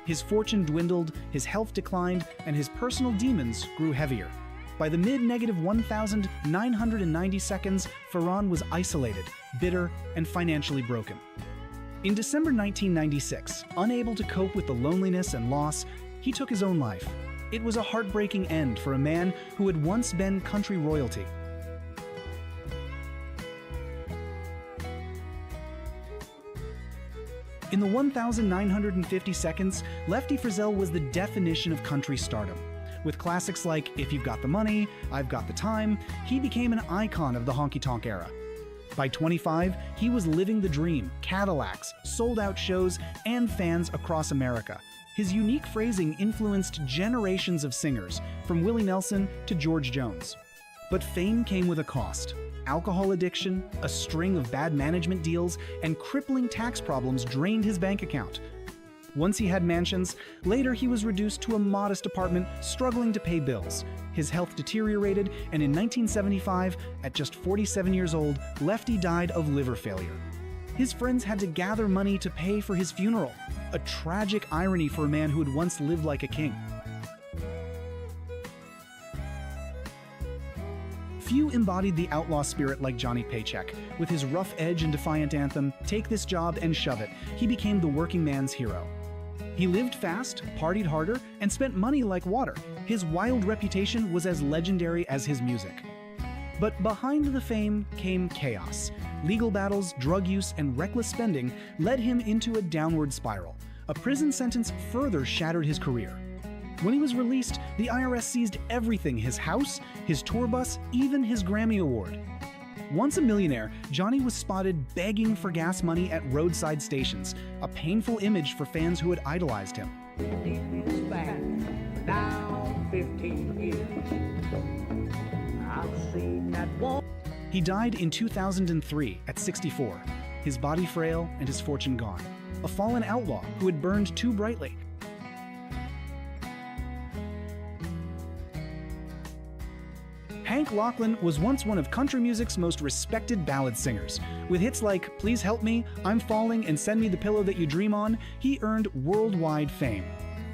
His fortune dwindled, his health declined, and his personal demons grew heavier. By the mid-1,990 seconds, Faron was isolated, bitter, and financially broken. In December 1996, unable to cope with the loneliness and loss, he took his own life. It was a heartbreaking end for a man who had once been country royalty. In the 1,950 seconds, Lefty Frizzell was the definition of country stardom. With classics like If You've Got the Money, I've Got the Time, he became an icon of the honky-tonk era. By 25, he was living the dream, Cadillacs, sold-out shows, and fans across America. His unique phrasing influenced generations of singers, from Willie Nelson to George Jones. But fame came with a cost. Alcohol addiction, a string of bad management deals, and crippling tax problems drained his bank account. Once he had mansions, later he was reduced to a modest apartment, struggling to pay bills. His health deteriorated, and in 1975, at just 47 years old, Lefty died of liver failure. His friends had to gather money to pay for his funeral, a tragic irony for a man who had once lived like a king. Few embodied the outlaw spirit like Johnny Paycheck. With his rough edge and defiant anthem, "Take this job and shove it," he became the working man's hero. He lived fast, partied harder, and spent money like water. His wild reputation was as legendary as his music. But behind the fame came chaos. Legal battles, drug use, and reckless spending led him into a downward spiral. A prison sentence further shattered his career. When he was released, the IRS seized everything: his house, his tour bus, even his Grammy Award. Once a millionaire, Johnny was spotted begging for gas money at roadside stations, a painful image for fans who had idolized him. He died in 2003 at 64, his body frail and his fortune gone. A fallen outlaw who had burned too brightly. Hank Locklin was once one of country music's most respected ballad singers. With hits like "Please Help Me," "I'm Falling," and "Send Me the Pillow That You Dream On," he earned worldwide fame.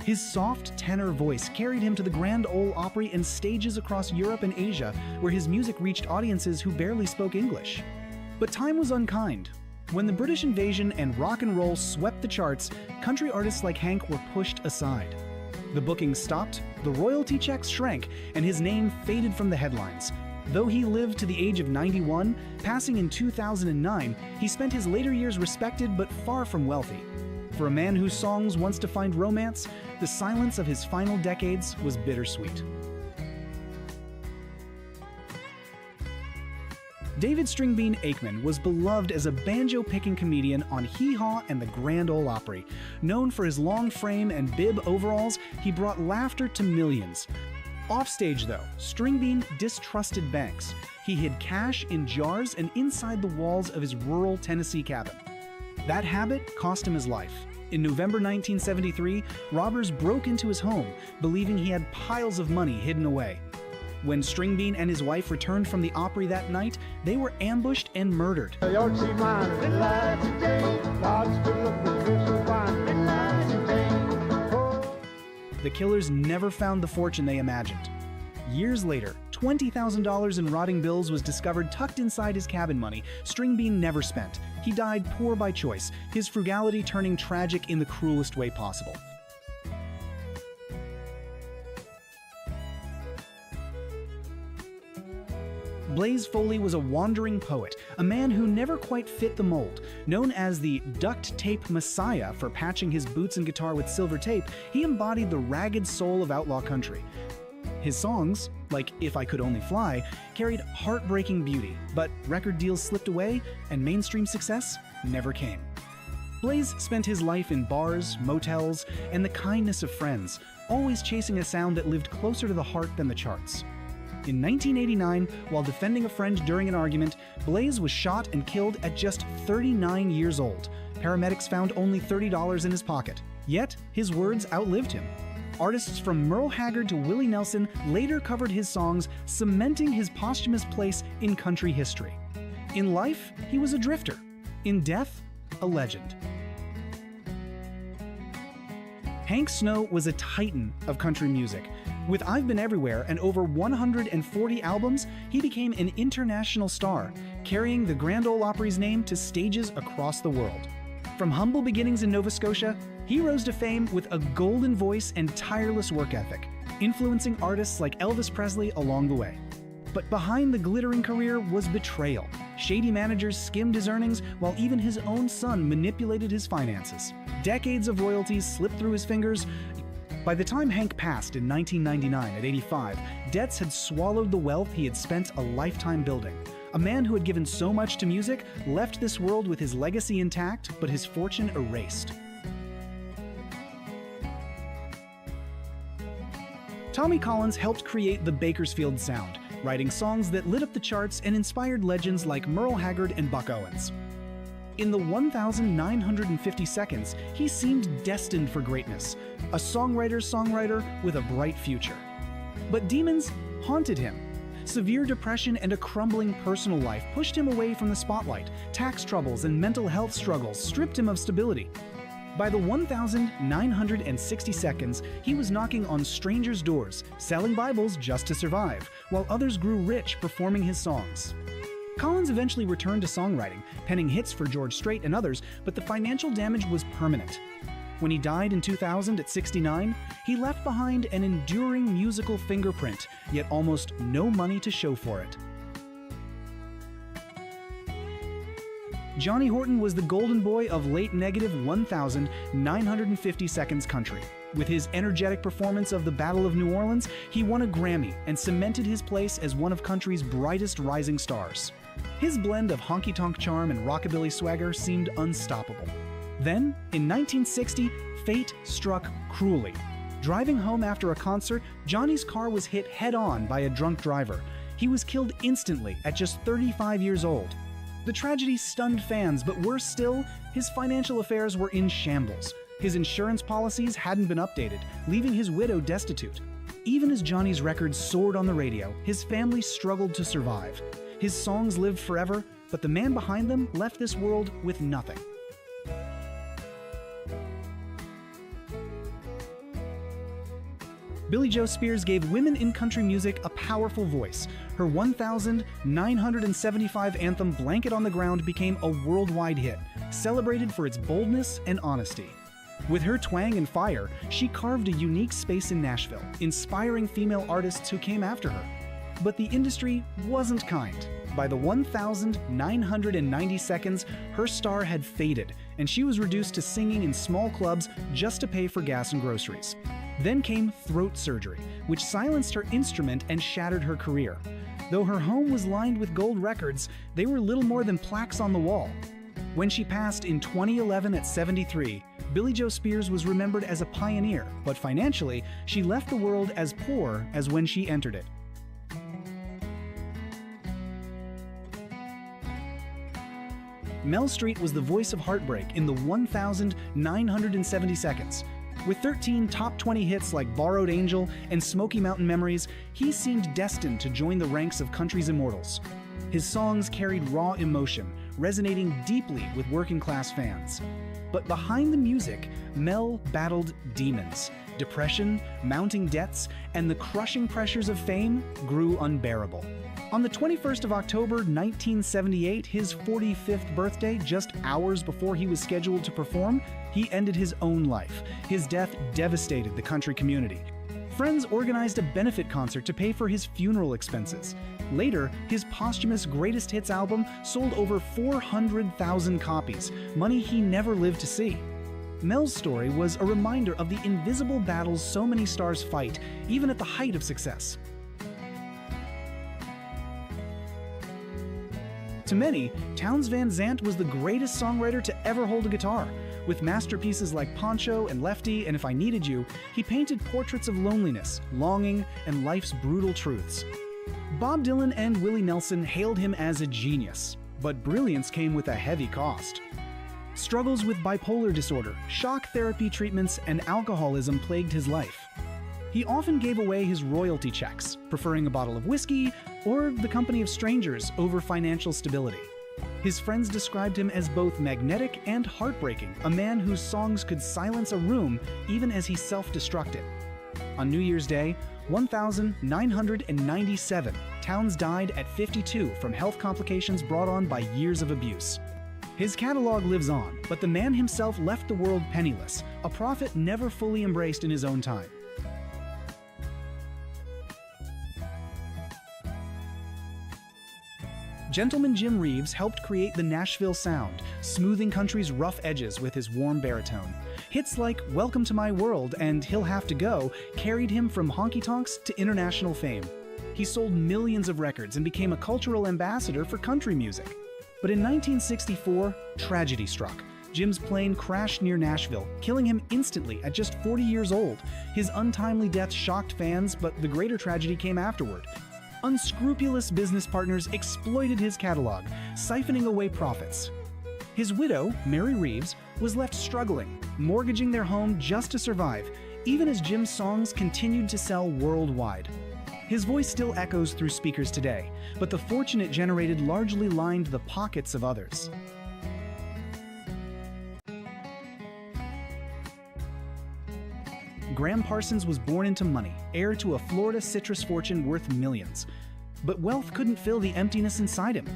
His soft tenor voice carried him to the Grand Ole Opry and stages across Europe and Asia, where his music reached audiences who barely spoke English. But time was unkind. When the British invasion and rock and roll swept the charts, country artists like Hank were pushed aside. The bookings stopped, the royalty checks shrank, and his name faded from the headlines. Though he lived to the age of 91, passing in 2009, he spent his later years respected but far from wealthy. For a man whose songs once defined romance, the silence of his final decades was bittersweet. David Stringbean Aikman was beloved as a banjo-picking comedian on Hee Haw and the Grand Ole Opry. Known for his long frame and bib overalls, he brought laughter to millions. Offstage, though, Stringbean distrusted banks. He hid cash in jars and inside the walls of his rural Tennessee cabin. That habit cost him his life. In November 1973, robbers broke into his home, believing he had piles of money hidden away. When Stringbean and his wife returned from the Opry that night, they were ambushed and murdered. The killers never found the fortune they imagined. Years later, $20,000 in rotting bills was discovered tucked inside his cabin money Stringbean never spent. He died poor by choice, his frugality turning tragic in the cruelest way possible. Blaze Foley was a wandering poet, a man who never quite fit the mold. Known as the duct tape messiah for patching his boots and guitar with silver tape, he embodied the ragged soul of outlaw country. His songs, like "If I Could Only Fly," carried heartbreaking beauty, but record deals slipped away and mainstream success never came. Blaze spent his life in bars, motels, and the kindness of friends, always chasing a sound that lived closer to the heart than the charts. In 1989, while defending a friend during an argument, Blaze was shot and killed at just 39 years old. Paramedics found only $30 in his pocket. Yet, his words outlived him. Artists from Merle Haggard to Willie Nelson later covered his songs, cementing his posthumous place in country history. In life, he was a drifter. In death, a legend. Hank Snow was a titan of country music. With "I've Been Everywhere" and over 140 albums, he became an international star, carrying the Grand Ole Opry's name to stages across the world. From humble beginnings in Nova Scotia, he rose to fame with a golden voice and tireless work ethic, influencing artists like Elvis Presley along the way. But behind the glittering career was betrayal. Shady managers skimmed his earnings, while even his own son manipulated his finances. Decades of royalties slipped through his fingers. By the time Hank passed in 1999 at 85, debts had swallowed the wealth he had spent a lifetime building. A man who had given so much to music left this world with his legacy intact, but his fortune erased. Tommy Collins helped create the Bakersfield sound, writing songs that lit up the charts and inspired legends like Merle Haggard and Buck Owens. In the 1,950 seconds, he seemed destined for greatness, a songwriter's songwriter with a bright future. But demons haunted him. Severe depression and a crumbling personal life pushed him away from the spotlight. Tax troubles and mental health struggles stripped him of stability. By the 1,960 seconds, he was knocking on strangers' doors, selling Bibles just to survive, while others grew rich performing his songs. Collins eventually returned to songwriting, penning hits for George Strait and others, but the financial damage was permanent. When he died in 2000 at 69, he left behind an enduring musical fingerprint, yet almost no money to show for it. Johnny Horton was the golden boy of late negative 1,950 seconds country. With his energetic performance of the Battle of New Orleans, he won a Grammy and cemented his place as one of country's brightest rising stars. His blend of honky-tonk charm and rockabilly swagger seemed unstoppable. Then, in 1960, fate struck cruelly. Driving home after a concert, Johnny's car was hit head-on by a drunk driver. He was killed instantly at just 35 years old. The tragedy stunned fans, but worse still, his financial affairs were in shambles. His insurance policies hadn't been updated, leaving his widow destitute. Even as Johnny's records soared on the radio, his family struggled to survive. His songs lived forever, but the man behind them left this world with nothing. Billie Joe Spears gave women in country music a powerful voice. Her 1,975 anthem Blanket on the Ground became a worldwide hit, celebrated for its boldness and honesty. With her twang and fire, she carved a unique space in Nashville, inspiring female artists who came after her. But the industry wasn't kind. By the 1,990 seconds, her star had faded, and she was reduced to singing in small clubs just to pay for gas and groceries. Then came throat surgery, which silenced her instrument and shattered her career. Though her home was lined with gold records, they were little more than plaques on the wall. When she passed in 2011 at 73, Billie Joe Spears was remembered as a pioneer, but financially, she left the world as poor as when she entered it. Mel Street was the voice of heartbreak in the 1,970 seconds. With 13 top 20 hits like Borrowed Angel and Smoky Mountain Memories, he seemed destined to join the ranks of country's immortals. His songs carried raw emotion, resonating deeply with working-class fans. But behind the music, Mel battled demons. Depression, mounting debts, and the crushing pressures of fame grew unbearable. On the 21st of October, 1978, his 45th birthday, just hours before he was scheduled to perform, he ended his own life. His death devastated the country community. Friends organized a benefit concert to pay for his funeral expenses. Later, his posthumous Greatest Hits album sold over 400,000 copies, money he never lived to see. Mel's story was a reminder of the invisible battles so many stars fight, even at the height of success. To many, Townes Van Zandt was the greatest songwriter to ever hold a guitar. With masterpieces like Poncho and Lefty and If I Needed You, he painted portraits of loneliness, longing, and life's brutal truths. Bob Dylan and Willie Nelson hailed him as a genius, but brilliance came with a heavy cost. Struggles with bipolar disorder, shock therapy treatments, and alcoholism plagued his life. He often gave away his royalty checks, preferring a bottle of whiskey or the company of strangers over financial stability. His friends described him as both magnetic and heartbreaking, a man whose songs could silence a room even as he self-destructed. On New Year's Day, 1,997, Townes died at 52 from health complications brought on by years of abuse. His catalog lives on, but the man himself left the world penniless, a prophet never fully embraced in his own time. Gentleman Jim Reeves helped create the Nashville sound, smoothing country's rough edges with his warm baritone. Hits like Welcome to My World and He'll Have to Go carried him from honky-tonks to international fame. He sold millions of records and became a cultural ambassador for country music. But in 1964, tragedy struck. Jim's plane crashed near Nashville, killing him instantly at just 40 years old. His untimely death shocked fans, but the greater tragedy came afterward. Unscrupulous business partners exploited his catalog, siphoning away profits. His widow, Mary Reeves, was left struggling, mortgaging their home just to survive, even as Jim's songs continued to sell worldwide. His voice still echoes through speakers today, but the fortune it generated largely lined the pockets of others. Graham Parsons was born into money, heir to a Florida citrus fortune worth millions. But wealth couldn't fill the emptiness inside him.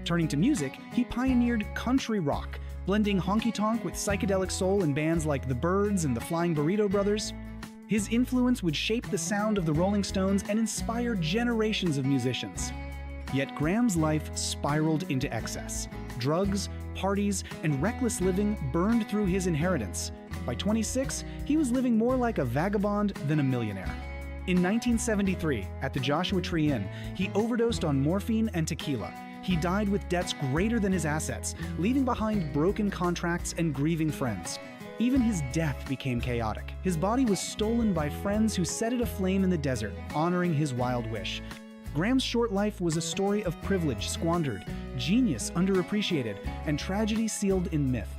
Turning to music, he pioneered country rock, blending honky-tonk with psychedelic soul in bands like the Byrds and the Flying Burrito Brothers. His influence would shape the sound of the Rolling Stones and inspire generations of musicians. Yet Graham's life spiraled into excess. Drugs, parties, and reckless living burned through his inheritance. By 26, he was living more like a vagabond than a millionaire. In 1973, at the Joshua Tree Inn, he overdosed on morphine and tequila. He died with debts greater than his assets, leaving behind broken contracts and grieving friends. Even his death became chaotic. His body was stolen by friends who set it aflame in the desert, honoring his wild wish. Graham's short life was a story of privilege squandered, genius underappreciated, and tragedy sealed in myth.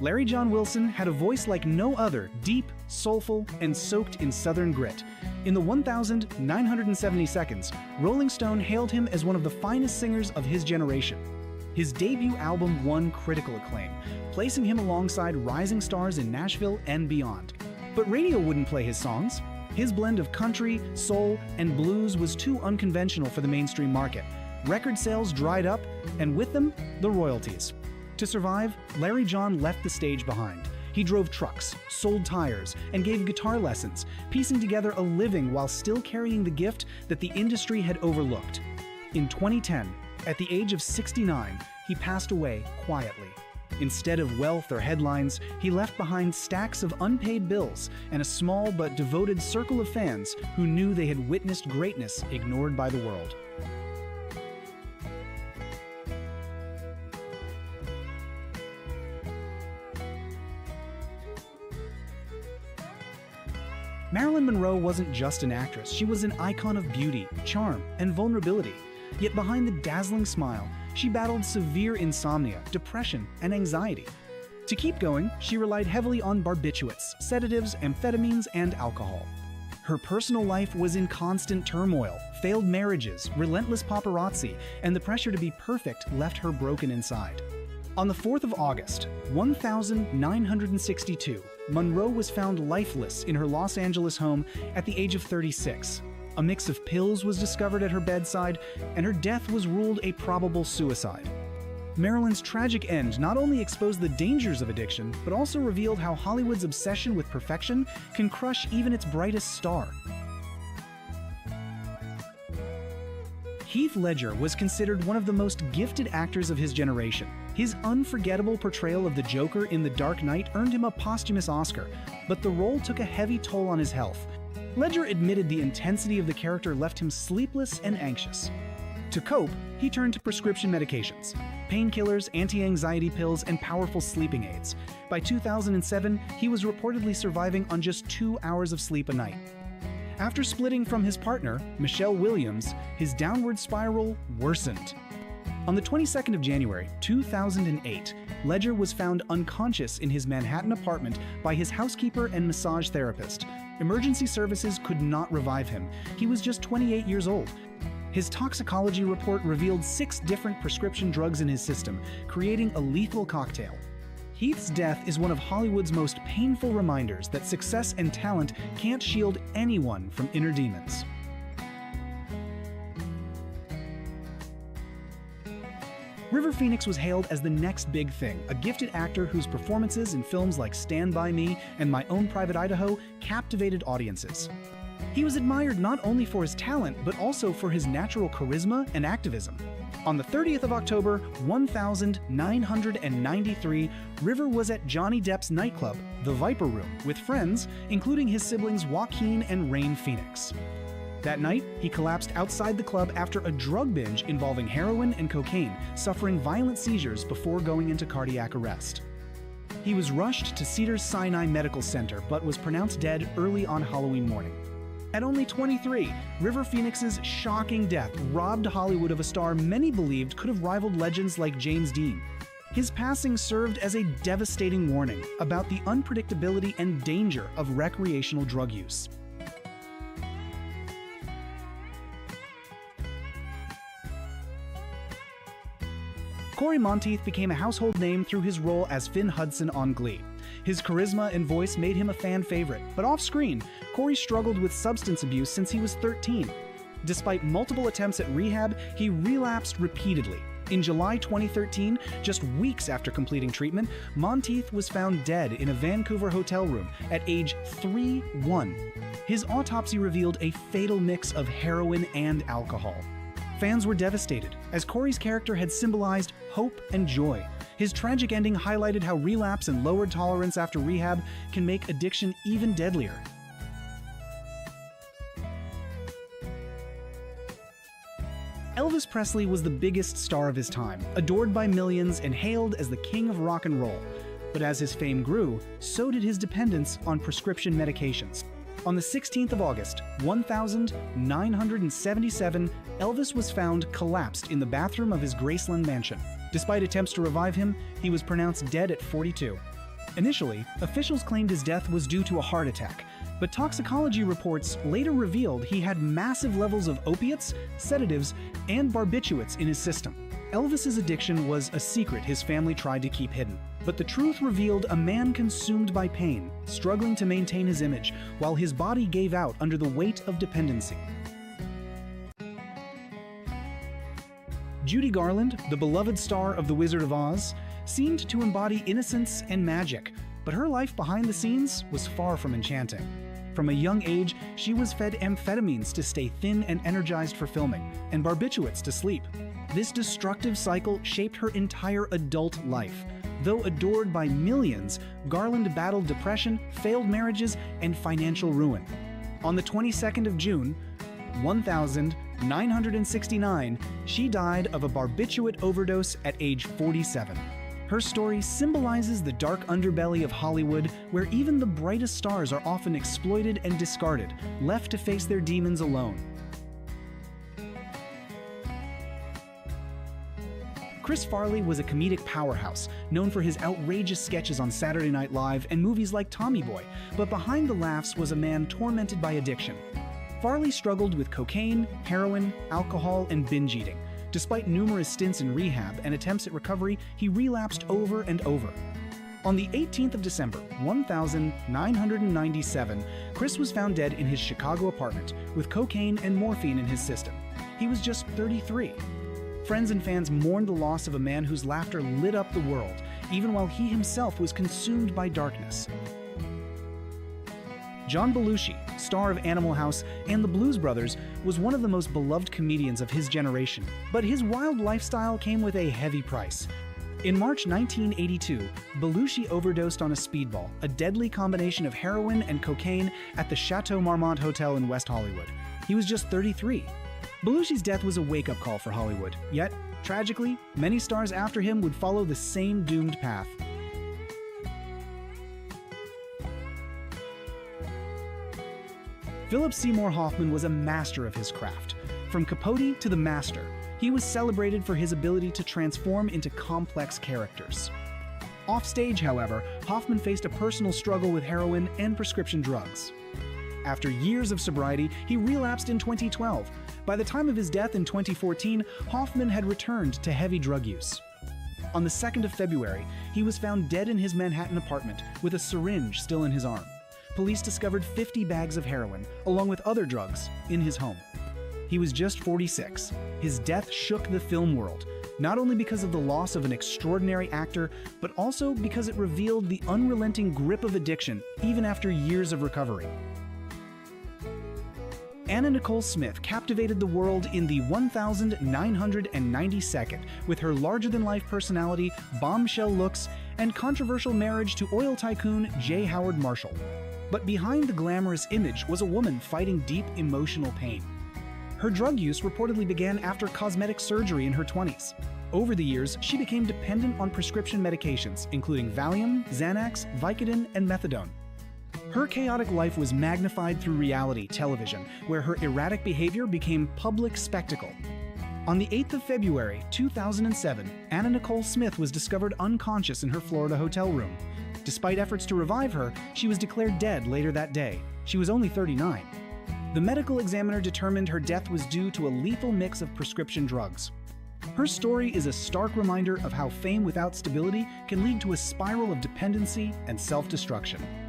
Larry John Wilson had a voice like no other, deep, soulful, and soaked in Southern grit. In the 1,970 seconds, Rolling Stone hailed him as one of the finest singers of his generation. His debut album won critical acclaim, placing him alongside rising stars in Nashville and beyond. But radio wouldn't play his songs. His blend of country, soul, and blues was too unconventional for the mainstream market. Record sales dried up, and with them, the royalties. To survive, Larry John left the stage behind. He drove trucks, sold tires, and gave guitar lessons, piecing together a living while still carrying the gift that the industry had overlooked. In 2010, at the age of 69, he passed away quietly. Instead of wealth or headlines, he left behind stacks of unpaid bills and a small but devoted circle of fans who knew they had witnessed greatness ignored by the world. Marilyn Monroe wasn't just an actress, she was an icon of beauty, charm, and vulnerability. Yet behind the dazzling smile, she battled severe insomnia, depression, and anxiety. To keep going, she relied heavily on barbiturates, sedatives, amphetamines, and alcohol. Her personal life was in constant turmoil. Failed marriages, relentless paparazzi, and the pressure to be perfect left her broken inside. On the 4th of August, 1962, Monroe was found lifeless in her Los Angeles home at the age of 36. A mix of pills was discovered at her bedside, and her death was ruled a probable suicide. Marilyn's tragic end not only exposed the dangers of addiction, but also revealed how Hollywood's obsession with perfection can crush even its brightest star. Heath Ledger was considered one of the most gifted actors of his generation. His unforgettable portrayal of the Joker in The Dark Knight earned him a posthumous Oscar, but the role took a heavy toll on his health. Ledger admitted the intensity of the character left him sleepless and anxious. To cope, he turned to prescription medications, painkillers, anti-anxiety pills, and powerful sleeping aids. By 2007, he was reportedly surviving on just 2 hours of sleep a night. After splitting from his partner, Michelle Williams, his downward spiral worsened. On the 22nd of January, 2008, Ledger was found unconscious in his Manhattan apartment by his housekeeper and massage therapist. Emergency services could not revive him. He was just 28 years old. His toxicology report revealed 6 different prescription drugs in his system, creating a lethal cocktail. Heath's death is one of Hollywood's most painful reminders that success and talent can't shield anyone from inner demons. River Phoenix was hailed as the next big thing, a gifted actor whose performances in films like Stand By Me and My Own Private Idaho captivated audiences. He was admired not only for his talent, but also for his natural charisma and activism. On the 30th of October, 1993, River was at Johnny Depp's nightclub, the Viper Room, with friends, including his siblings Joaquin and Rain Phoenix. That night, he collapsed outside the club after a drug binge involving heroin and cocaine, suffering violent seizures before going into cardiac arrest. He was rushed to Cedars-Sinai Medical Center, but was pronounced dead early on Halloween morning. At only 23, River Phoenix's shocking death robbed Hollywood of a star many believed could have rivaled legends like James Dean. His passing served as a devastating warning about the unpredictability and danger of recreational drug use. Corey Monteith became a household name through his role as Finn Hudson on Glee. His charisma and voice made him a fan favorite, but off-screen, Corey struggled with substance abuse since he was 13. Despite multiple attempts at rehab, he relapsed repeatedly. In July 2013, just weeks after completing treatment, Monteith was found dead in a Vancouver hotel room at age 31. His autopsy revealed a fatal mix of heroin and alcohol. Fans were devastated, as Corey's character had symbolized hope and joy. His tragic ending highlighted how relapse and lowered tolerance after rehab can make addiction even deadlier. Elvis Presley was the biggest star of his time, adored by millions and hailed as the king of rock and roll. But as his fame grew, so did his dependence on prescription medications. On the 16th of August, 1977, Elvis was found collapsed in the bathroom of his Graceland mansion. Despite attempts to revive him, he was pronounced dead at 42. Initially, officials claimed his death was due to a heart attack, but toxicology reports later revealed he had massive levels of opiates, sedatives, and barbiturates in his system. Elvis's addiction was a secret his family tried to keep hidden, but the truth revealed a man consumed by pain, struggling to maintain his image, while his body gave out under the weight of dependency. Judy Garland, the beloved star of The Wizard of Oz, seemed to embody innocence and magic, but her life behind the scenes was far from enchanting. From a young age, she was fed amphetamines to stay thin and energized for filming, and barbiturates to sleep. This destructive cycle shaped her entire adult life. Though adored by millions, Garland battled depression, failed marriages, and financial ruin. On the 22nd of June, 1969, she died of a barbiturate overdose at age 47. Her story symbolizes the dark underbelly of Hollywood, where even the brightest stars are often exploited and discarded, left to face their demons alone. Chris Farley was a comedic powerhouse, known for his outrageous sketches on Saturday Night Live and movies like Tommy Boy, but behind the laughs was a man tormented by addiction. Farley struggled with cocaine, heroin, alcohol, and binge eating. Despite numerous stints in rehab and attempts at recovery, he relapsed over and over. On the 18th of December, 1997, Chris was found dead in his Chicago apartment with cocaine and morphine in his system. He was just 33. Friends and fans mourned the loss of a man whose laughter lit up the world, even while he himself was consumed by darkness. John Belushi, star of Animal House and the Blues Brothers, was one of the most beloved comedians of his generation, but his wild lifestyle came with a heavy price. In March 1982, Belushi overdosed on a speedball, a deadly combination of heroin and cocaine, at the Chateau Marmont Hotel in West Hollywood. He was just 33. Belushi's death was a wake-up call for Hollywood, yet, tragically, many stars after him would follow the same doomed path. Philip Seymour Hoffman was a master of his craft. From Capote to the Master, he was celebrated for his ability to transform into complex characters. Offstage, however, Hoffman faced a personal struggle with heroin and prescription drugs. After years of sobriety, he relapsed in 2012. By the time of his death in 2014, Hoffman had returned to heavy drug use. On the 2nd of February, he was found dead in his Manhattan apartment with a syringe still in his arm. Police discovered 50 bags of heroin, along with other drugs, in his home. He was just 46. His death shook the film world, not only because of the loss of an extraordinary actor, but also because it revealed the unrelenting grip of addiction, even after years of recovery. Anna Nicole Smith captivated the world in the 1992nd with her larger-than-life personality, bombshell looks, and controversial marriage to oil tycoon J. Howard Marshall. But behind the glamorous image was a woman fighting deep emotional pain. Her drug use reportedly began after cosmetic surgery in her 20s. Over the years, she became dependent on prescription medications, including Valium, Xanax, Vicodin, and Methadone. Her chaotic life was magnified through reality television, where her erratic behavior became public spectacle. On the 8th of February, 2007, Anna Nicole Smith was discovered unconscious in her Florida hotel room. Despite efforts to revive her, she was declared dead later that day. She was only 39. The medical examiner determined her death was due to a lethal mix of prescription drugs. Her story is a stark reminder of how fame without stability can lead to a spiral of dependency and self-destruction.